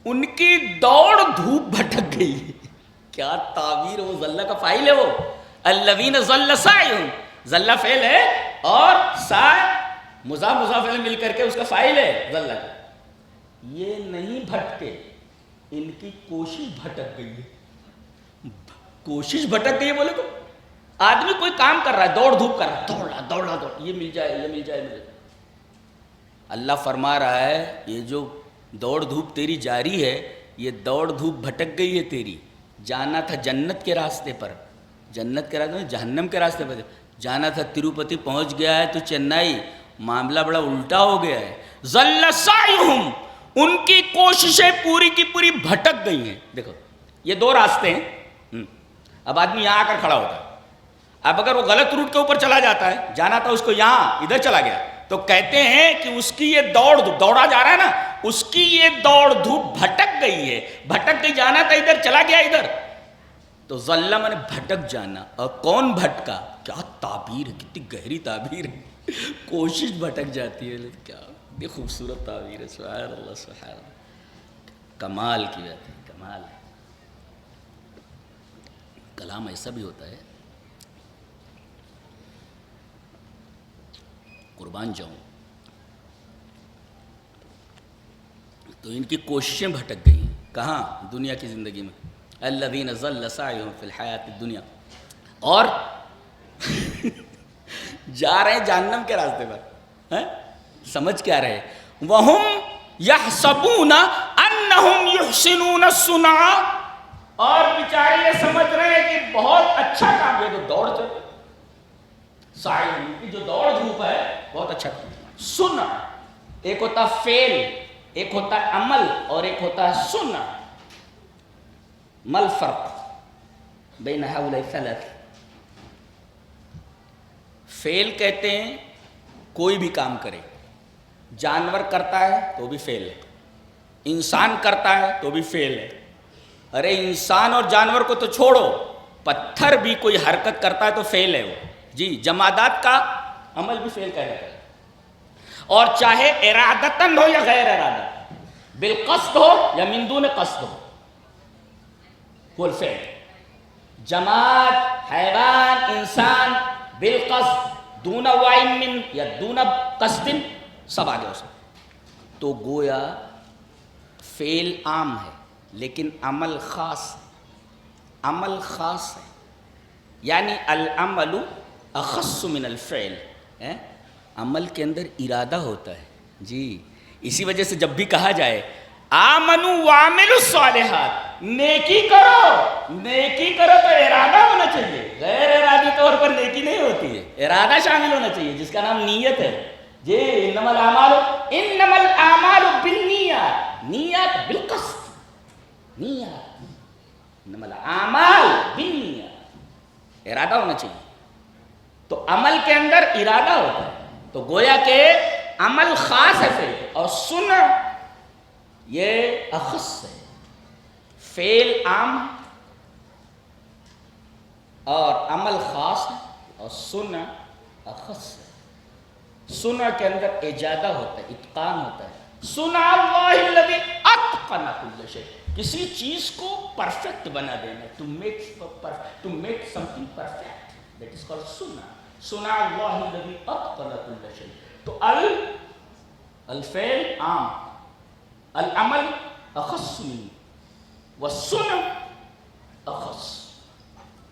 ان کی دوڑ دھوپ بھٹک گئی. کیا تعبیر، وہ ذلہ کا فاعل ہے. وہ الذین ضل سعیہم، ضل فعل ہے اور سعی مضاف مضاف الیہ مل کر کے اس کا فاعل ہے ضل کا. یہ نہیں بھٹکے، ان کی کوشش بھٹک گئی ہے. کوشش بھٹک گئی ہے بولے تو آدمی کوئی کام کر رہا ہے، دوڑ دھوپ کر رہا ہے، دوڑ یہ مل جائے یہ مل جائے. اللہ فرما رہا ہے یہ جو دوڑ دھوپ تیری جاری ہے، یہ دوڑ دھوپ بھٹک گئی ہے تیری. جانا تھا جنت کے راستے پر، جنت کے راستے پر، جہنم کے راستے پر جانا تھا. تروپتی پہنچ گیا ہے تو چنئی، معاملہ بڑا الٹا ہو گیا ہے. ضل سعیہم، ان کی کوششیں پوری کی پوری بھٹک گئی ہیں. دیکھو یہ دو راستے ہیں. اب آدمی یہاں آ کر کھڑا ہوتا ہے. اب اگر وہ غلط روٹ کے اوپر چلا جاتا ہے، جانا تھا اس کو یہاں، ادھر چلا گیا، تو کہتے ہیں کہ اس کی یہ دوڑا جا رہا ہے نا، اس کی یہ دوڑ دھوپ بھٹک گئی ہے. بھٹک گئی، جانا تھا ادھر، چلا گیا ادھر. تو ظلم نے بھٹک جانا. اور کون بھٹکا؟ کیا تعبیر ہے، کتنی گہری تعبیر ہے. کوشش بھٹک جاتی ہے، لیکن کیا یہ خوبصورت تعبیر ہے. سبحان اللہ سبحان اللہ، کمال کی بات ہے، کمال ہے. کلام ایسا بھی ہوتا ہے، قربان جاؤں. تو ان کی کوششیں بھٹک گئی. کہاں؟ دنیا کی زندگی میں. الذین ضل سعیہم فی الحیاۃ الدنیا، اور جا رہے ہیں جہنم کے راستے پر. سمجھ کیا رہے؟ وَهُمْ يَحْسَبُونَ أَنَّهُمْ يُحْسِنُونَ الصُّنْعَ، اور بیچارے یہ سمجھ رہے ہیں کہ بہت اچھا کام. یہ تو دوڑ چل سعی کی جو دوڑ دھوپ ہے بہت اچھا کام. سنع ایک ہوتا فعل، ایک ہوتا عمل، اور ایک ہوتا سنع. ما الفرق بین هؤلاء الثلاث؟ فعل کہتے ہیں کوئی بھی کام کرے. جانور کرتا ہے تو بھی فعل ہے، انسان کرتا ہے تو بھی فعل ہے. ارے انسان اور جانور کو تو چھوڑو، پتھر بھی کوئی حرکت کرتا ہے تو فعل ہے وہ. جی، جمادات کا عمل بھی فعل کہلاتا ہے. اور چاہے ارادتاً ہو یا غیر ارادہ، بالقصد ہو یا من دون قصد ہو، وہ فعل. جماد، حیوان، انسان، بالقصد، دون وعی من یا دون قصد، سب آگے ہو سکتے. تو گویا فعل عام ہے لیکن عمل خاص ہے. عمل خاص ہے، یعنی العمل اخص من الفعل. عمل کے اندر ارادہ ہوتا ہے. جی، اسی وجہ سے جب بھی کہا جائے آمنوا وعملوا الصالحات، نیکی کرو، نیکی کرو تو ارادہ ہونا چاہیے. غیر ارادی طور پر نیکی نہیں ہوتی ہے، ارادہ شامل ہونا چاہیے جس کا نام نیت ہے. جی، انما الاعمال بالنیات، نیت بالقصد، نیت انما الاعمال بالنیات، ارادہ ہونا چاہیے. تو عمل کے اندر ارادہ ہوتا ہے. تو گویا کہ عمل خاص ہے فعل، اور سنع یہ اخص ہے. فعل عام اور عمل خاص ہے، اور سنع اخص ہے. سنع کے اندر اجادہ ہوتا ہے، اتقان ہوتا ہے. سنع اللہ الذی اتقن کل شیء، کسی چیز کو پرفیکٹ بنا دینا. To make something perfect, that is called سنع. سنع اللہ الذی اتقن کل شیء. تو الفعل عام، العمل اخص منه، والسنع اخص.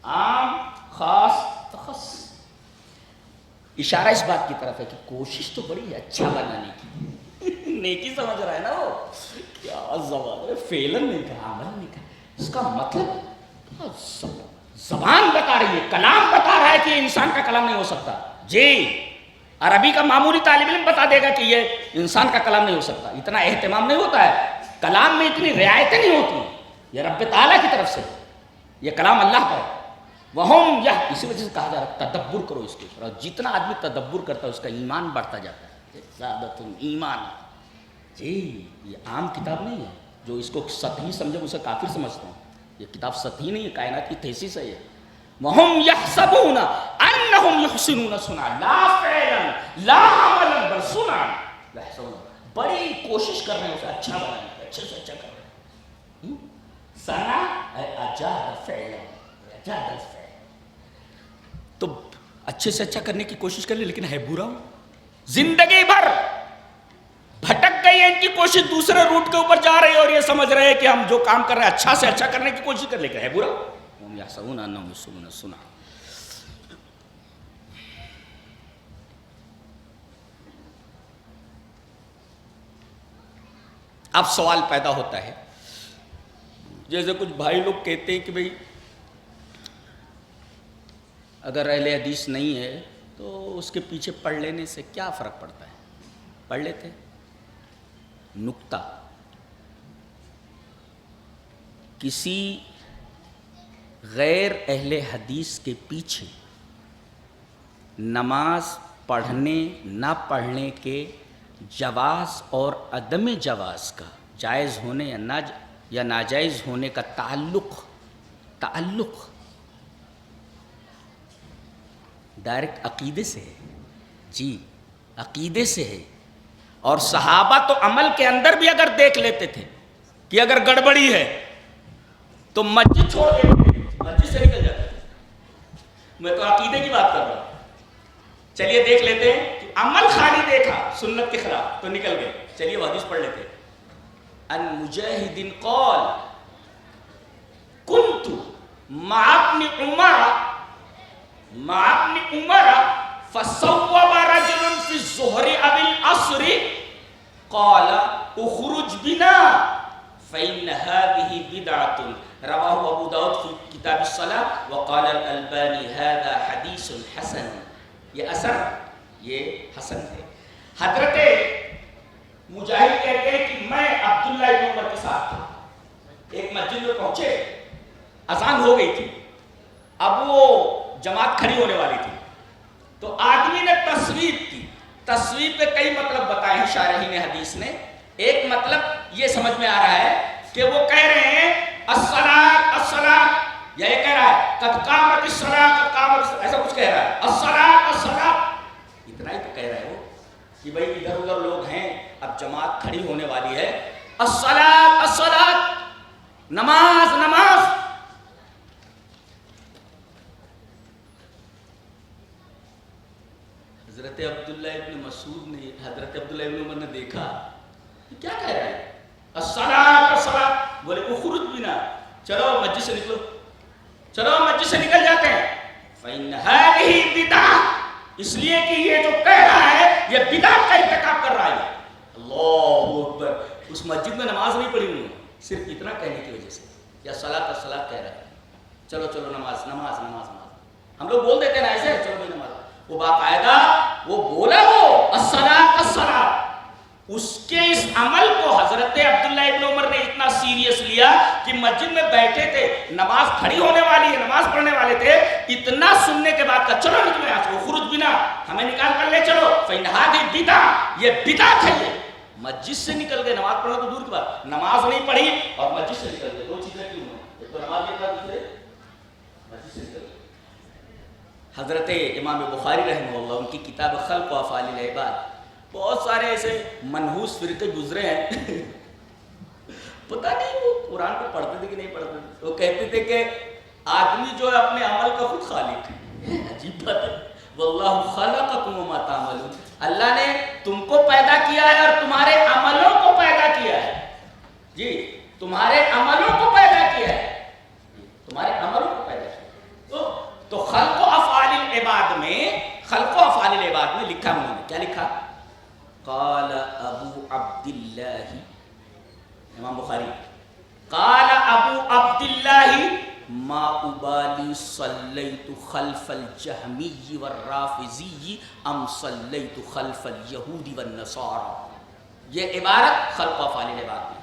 عام، خاص، اخص. اشارہ اس بات کی طرف ہے کہ کوشش تو بڑی ہے اچھا بنانے کی. نیکی سمجھ رہا ہے نا وہ، کیا زبان ہے، فعلاً نہیں کہا، عمل نہیں کہا. اس کا مطلب زبان بتا رہی ہے، کلام بتا رہا ہے کہ انسان کا کلام نہیں ہو سکتا. جی، عربی کا معمولی طالب علم بتا دے گا کہ یہ انسان کا کلام نہیں ہو سکتا. اتنا اہتمام نہیں ہوتا ہے، کلام میں اتنی رعایتیں نہیں ہوتی. یہ رب تعالیٰ کی طرف سے، یہ کلام اللہ کا ہے. وہم یہ، اسی وجہ سے کہا جا رہا ہے تدبر کرو اس کے اوپر. اور جتنا آدمی تدبر کرتا ہے اس کا ایمان بڑھتا جاتا ہے. زیادت ایمان. جی، یہ عام کتاب نہیں ہے. جو اس کو سطحی سمجھے اسے کافر سمجھتا ہوں. یہ کتاب سطحی نہیں ہے، کائنات کی تھیسس ہے یہ. وہم یحسبون انہم یحسنون صنعا، لا فعلا لا عملا بل صنعا. بڑی کوشش کر رہے ہیں اسے اچھا بنانے کی، اچھے سے اچھا کر رہے ہیں. صنع اجاد فعلا، اجاد الفعل. تو اچھے سے اچھا کرنے کی کوشش کر لے، لیکن ہے برا ہو، زندگی بھر بھٹک گئی ہے ان کی کوشش، دوسرے روٹ کے اوپر جا رہی ہے اور یہ سمجھ رہے ہیں کہ ہم جو کام کر رہے ہیں اچھا سے اچھا کرنے کی کوشش کر لے کے ہے برا. ہم یحسبون انہم یحسنون صنعا. اب سوال پیدا ہوتا ہے، جیسے کچھ بھائی لوگ کہتے ہیں کہ بھئی اگر اہل حدیث نہیں ہے تو اس کے پیچھے پڑھ لینے سے کیا فرق پڑتا ہے؟ پڑھ لیتے. نکتہ، کسی غیر اہل حدیث کے پیچھے نماز پڑھنے نہ پڑھنے کے جواز اور عدم جواز کا، جائز ہونے یا ناجائز ہونے کا تعلق ڈائریکٹ عقیدے سے ہے. جی عقیدے سے ہے. اور صحابہ تو عمل کے اندر بھی اگر دیکھ لیتے تھے کہ اگر گڑبڑی ہے تو مسجد چھوڑ دیتے تھے، مسجد سے نکل جاتے تھے. میں تو عقیدے کی بات کر رہا ہوں. چلیے دیکھ لیتے ہیں کہ عمل خالی دیکھا سنت کے خلاف تو نکل گئے. چلیے وہ حدیث پڑھ لیتے ہیں. ان مجاہد قال كنت مع ابن عمر فصوب رجل في الظهر او العصر قال اخرج بنا فإن هذه بدعة رواه ابو داود في کتاب الصلاة وقال الالباني هذا حدیث حسن. یہ اثر یہ حسن ہے. حضرت مجاہد کہتے ہیں کہ میں عبداللہ ابن عمر کے ساتھ تھا. ایک مسجد میں پہنچے، اذان ہو گئی تھی، اب وہ جماعت کھڑی ہونے والی تھی تو آدمی نے تصویب کی. تصویب پہ کئی مطلب بتائے ہیں شارحین حدیث نے. ایک مطلب یہ سمجھ میں آ رہا ہے کہ وہ کہہ رہے ہیں الصلاۃ الصلاۃ، یا یہ کہہ رہا ہے قد قامت الصلاۃ قد قامت الصلاۃ، ایسا کچھ کہہ رہا ہے الصلاۃ الصلاۃ. اتنا ہی تو کہہ رہا ہے وہ کہ بھئی ادھر ادھر لوگ ہیں، اب جماعت کھڑی ہونے والی ہے، الصلاۃ الصلاۃ، نماز نماز. حضرت عبداللہ ابن مسعود نے، حضرت عبداللہ ابن عمر نے دیکھا کیا کہہ رہا ہے الصلاۃ الصلاۃ. بولے اخرج بنا، چلو مسجد سے نکلو، چلو مسجد سے نکل جاتے ہیں. فإن هذه بدعة، اس لیے کہ یہ جو کہہ رہا ہے یہ بدعت کا ارتکاب کر رہا ہے. اللہ اکبر. اس مسجد میں نماز نہیں پڑھی انہوں نے، صرف اتنا کہنے کی وجہ سے یا صلاۃ الصلاۃ کہہ رہا ہے. چلو چلو نماز نماز نماز نماز. ہم لوگ بول دیتے ہیں نا ایسے، چلو بھائی نماز. وہ باقاعدہ وہ بولا وہ الصلاۃ الصلاۃ. اس کے اس عمل کو حضرت عبداللہ ابن عمر نے اتنا سیریس لیا کہ مسجد میں بیٹھے تھے، نماز کھڑی ہونے والی ہے، نماز پڑھنے والے تھے، اتنا سننے کے بعد کہا چلو نکلو یہاں سے، خروج بنا، ہمیں نکال کر لے چلو. فإن هذه بدعة، یہ بدعت ہے. یہ مسجد سے نکل گئے، نماز پڑھنا تو دور کی بات، نماز نہیں پڑھی اور مسجد سے نکل گئے. دو چیزیں کیوں ہیں؟ ایک تو نماز نہیں پڑھی، دوسرے مسجد سے نکل گئے. حضرت امام بخاری رحمہ اللہ ان کی کتاب خلق و افعال العباد، بہت سارے ایسے منحوس فرقے گزرے ہیں پتہ نہیں وہ قرآن کو پڑھتے تھے کہ نہیں پڑھتے تھے. وہ کہتے تھے کہ آدمی جو ہے اپنے عمل کا خود خالق ہے. عجیب بات ہے. واللہ خلقکم وما تعملون، اللہ نے تم کو پیدا کیا ہے اور تمہارے عملوں کو پیدا کیا ہے. جی تمہارے عملوں کو پیدا کیا ہے، تمہارے عملوں کو پیدا کیا. تو خلق و افعال العباد میں، خلق و افعال العباد میں لکھا انہوں نے، کیا لکھا؟ قال ابو عبداللہ، امام بخاری، قال ابو عبداللہ ما ابالی صلیت خلف الجہمی والرافضی ام صلیت خلف الیہود والنصارى. یہ عبارت خلق و افعال العباد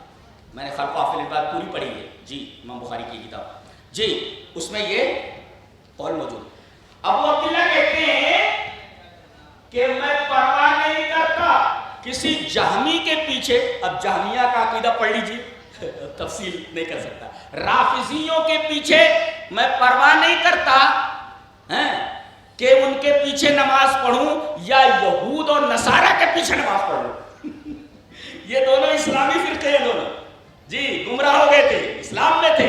میں نے خلق و افعال العباد پوری پڑھی ہے جی، امام بخاری کی کتاب جی، اس میں یہ قول موجود. ابو عبداللہ کہتے ہیں کہ میں پرواہ نہیں کرتا کسی جہمی کے پیچھے. اب جہمیہ کا عقیدہ پڑھ لیجیے، تفصیل نہیں کر سکتا. رافضیوں کے پیچھے میں پرواہ نہیں کرتا کہ ان کے پیچھے نماز پڑھوں یا یہود اور نصارہ کے پیچھے نماز پڑھوں. یہ دونوں اسلامی فرقے ہیں، دونوں جی گمراہ ہو گئے تھے، اسلام میں تھے.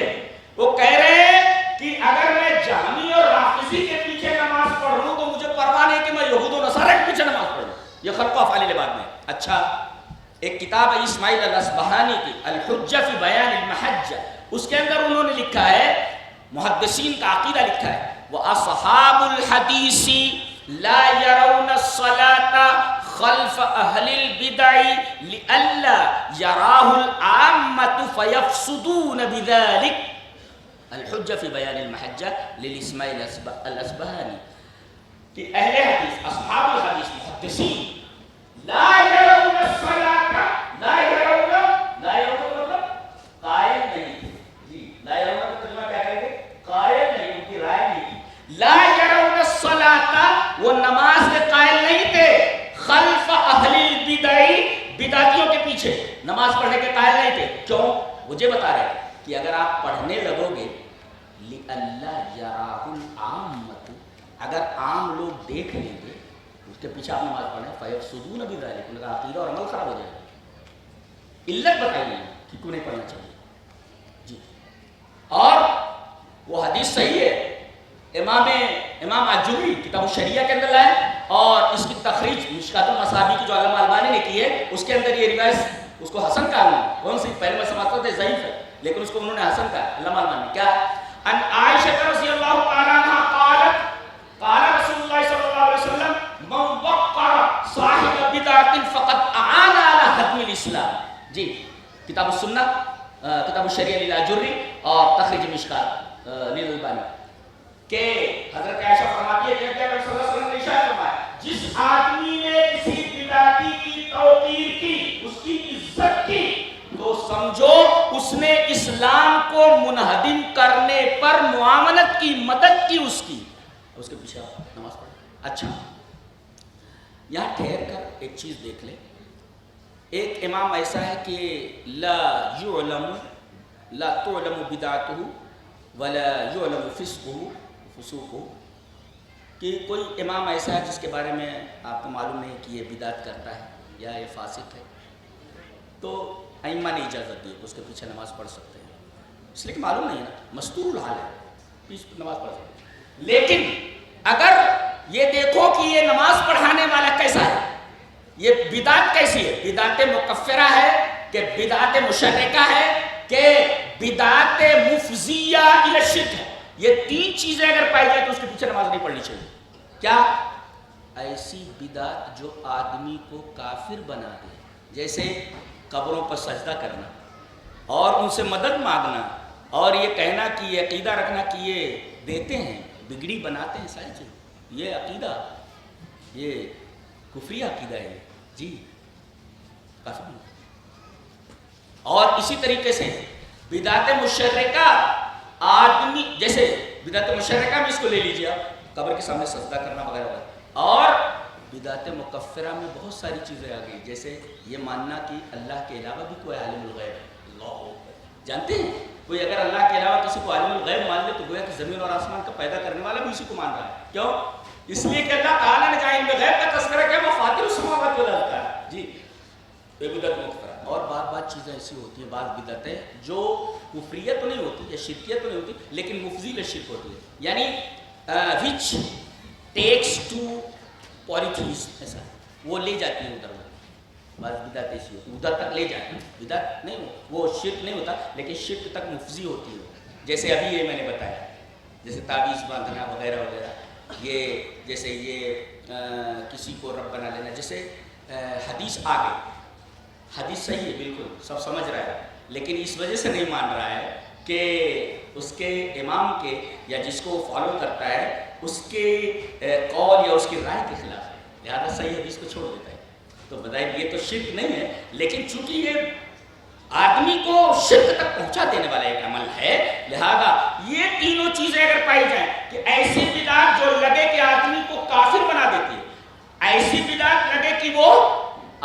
وہ کہہ رہے ہیں کہ اگر میں جہمی اور رافضی کے پیچھے نماز پڑھوں یہ خلق و افعال العباد میں. اچھا ایک کتاب ہے اسماعیل الاصبہانی کی الحجہ فی بیان المحجہ، اس کے اندر انہوں نے لکھا ہے، محدثین کا عقیدہ لکھا ہے، وَأَصْحَابُ الْحَدِيثِ لَا يَرَوْنَ الصَّلَاةَ خَلْفَ أَهْلِ الْبِدَعِ لِأَلَّا يَرَاهُ الْعَامَّةُ فَيَفْسُدُونَ بِذَلِكَ. الحجہ فی بیان المحجہ للاسماعیل الاصبہانی کہ اہل حدیث، اصحاب الحدیث، محدثین لا يرون الصلاة، لا يرون مطلب قائل نہیں، جی لا يرون کا ترجمہ کیا کریں گے؟ قائل نہیں، ان کی رائے نہیں تھی. لا يرون الصلاة، وہ نماز کے قائل نہیں تھے، خلف اہل البدع، بدعتیوں کے پیچھے نماز پڑھنے کے قائل نہیں تھے. کیوں؟ مجھے بتا رہے ہیں کہ اگر آپ پڑھنے لگو گے لِأَلَّا يَرَاهُ الْعَامَّةُ، اگر عام لوگ دیکھ لیں گے اس کے پیچھے آپ نماز پڑھیں، فَيَفْسُدُونَ بِذَلِكَ، ان کا عقیدہ اور عمل خراب ہو جائے گا. علت بتائیے کہ کیوں نہیں پڑھنا چاہیے. جی اور وہ حدیث صحیح ہے، امام آجوری کتاب الشریعہ کے اندر لائے، اور اس کی تخریج مشکات المصابیح کی جو علامہ البانی نے کی ہے، اس کے اندر یہ روایت اس کو حسن کہا ہے. کون سی؟ پہلے میں سمجھتا تھا ضعیف ہے، لیکن اس کو انہوں نے حسن کہا علامہ البانی نے. کیا؟ ان عائشہ رضی اللہ تعالی عنہا قالت قال رسول اللہ صلی اللہ علیہ وسلم من وقر صاحب بدعۃ فقد اعان علی هدم الاسلام. جی کتاب السنہ، کتاب الشریعہ للاجری اور تخریج مشکات للالبانی کہ حضرت عائشہ فرماتی ہے کہ نبی صلی اللہ علیہ وسلم نے ارشاد فرمایا جس آدمی نے کسی بدعتی کی توقیر کی، اس کی عزت کی، تو سمجھو اس نے اسلام کو منہدم کرنے پر معاونت کی، مدد کی اس کی. اس کے پیچھے نماز پڑھ. اچھا یہاں ٹھہر کر ایک چیز دیکھ لیں. ایک امام ایسا ہے کہ لا تعلم بدعته ولا يعلم فسوقه، کہ کوئی امام ایسا ہے جس کے بارے میں آپ کو معلوم نہیں کہ یہ بدعت کرتا ہے یا یہ فاسق ہے، تو ائمہ نے اجازت دی اس کے پیچھے نماز پڑھ سکتے ہیں، اس لیے کہ معلوم نہیں ہے نا، مستور الحال ہے، پیچھے نماز پڑھ سکتے ہیں. لیکن اگر یہ دیکھو کہ یہ نماز پڑھانے والا کیسا ہے، یہ بدعت کیسی ہے، بدعت مکفرہ ہے کہ بدعت مشرکہ ہے کہ بدعت مفضیہ الی الشرک ہے، یہ تین چیزیں اگر پائی جائے تو اس کے پیچھے نماز نہیں پڑھنی چاہیے. کیا؟ ایسی بدعت جو آدمی کو کافر بنا دے، جیسے قبروں پر سجدہ کرنا اور ان سے مدد مانگنا اور یہ کہنا کہ یہ عقیدہ رکھنا کہ یہ دیتے ہیں، بگڑی بناتے ہیں، ساری چیز، یہ عقیدہ، یہ کفری عقیدہ ہے. جی کافر. اور اسی طریقے سے بدعت مشرکہ آدمی، جیسے بدعت مشرکہ میں اس کو لے لیجیے آپ، قبر کے سامنے سجدہ کرنا وغیرہ وغیرہ. اور بدعت مکفرہ میں بہت ساری چیزیں آ گئی، جیسے یہ ماننا کہ اللہ کے علاوہ بھی کوئی عالم الغیب ہے. اللہ جانتے ہیں کوئی اگر اللہ کے علاوہ کسی کو عالم الغیب مان لے تو گویا کہ زمین اور آسمان کا پیدا کرنے والا بھی اسی کو مان رہا ہے. کیوں؟ اس لیے کہ اللہ تعالیٰ نے جہاں علم غیب کا تذکرہ کیا وہ فاطر السماوات والارض ہے. جی یہ بدعت مکفرہ. اور بعض چیزیں ایسی ہوتی ہیں، بعض بدعتیں جو کفریت تو نہیں ہوتی یا شرکیت تو نہیں ہوتی لیکن مفضی للشرک ہوتی ہے، یعنی which takes to polytheism، ایسا وہ لے جاتی ہیں ادھر. بعض بدعت ایسی ہوتی ہے ادھر تک لے جاتی ہیں، بدعت نہیں وہ شرک نہیں ہوتا لیکن شرک تک مفضی ہوتی ہے. جیسے ابھی یہ میں نے بتایا، جیسے تعویذ باندھنا وغیرہ وغیرہ، یہ جیسے یہ کسی کو رب بنا لینا، جیسے حدیث آ گئی، حدیث صحیح ہے بالکل سب سمجھ رہا ہے، لیکن اس وجہ سے نہیں مان رہا ہے کہ اس کے امام کے یا جس کو فالو کرتا ہے اس کے قول یا اس کی رائے کے خلاف ہے، لہذا صحیح حدیث کو چھوڑ دیتا ہے. تو بظاہر یہ تو شرک نہیں ہے، لیکن چونکہ یہ آدمی کو شرک تک پہنچا دینے والا ایک عمل ہے، لہذا یہ تینوں چیزیں اگر پائی جائیں کہ ایسی بدعت جو لگے کہ آدمی کو کافر بنا دیتی ہے، ایسی بدعت لگے کہ وہ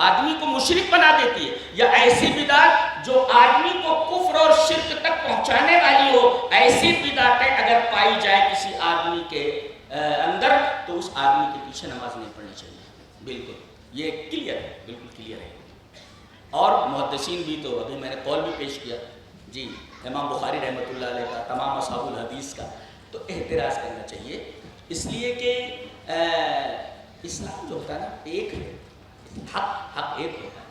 آدمی کو مشرک بنا دیتی ہے، یا ایسی بدعت جو آدمی کو کفر اور شرک تک پہنچانے والی ہو، ایسی بدعتیں اگر پائی جائے کسی آدمی کے اندر تو اس آدمی کے پیچھے نماز نہیں پڑھنی چاہیے. بالکل یہ کلیئر ہے، بالکل کلیئر ہے. اور محدثین بھی تو ابھی میں نے قول بھی پیش کیا، جی امام بخاری رحمۃ اللہ علیہ کا، تمام اصحاب الحدیث کا، تو احتراز کرنا چاہیے، اس لیے کہ اسلام جو ہوتا ہے نا ایک ہے، حق ایک ہوتا ہے،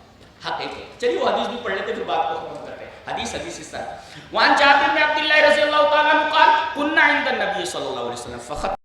حق ایک ہوتا ہے. چلیے وہ حدیث بھی پڑھ لیتے پھر بات کو ختم کرتے ہیں. حدیث اس طرح وان جابر بن عبد اللہ رضی اللہ تعالیٰ عنہ قال كنا عند النبي صلی اللہ علیہ وسلم فخط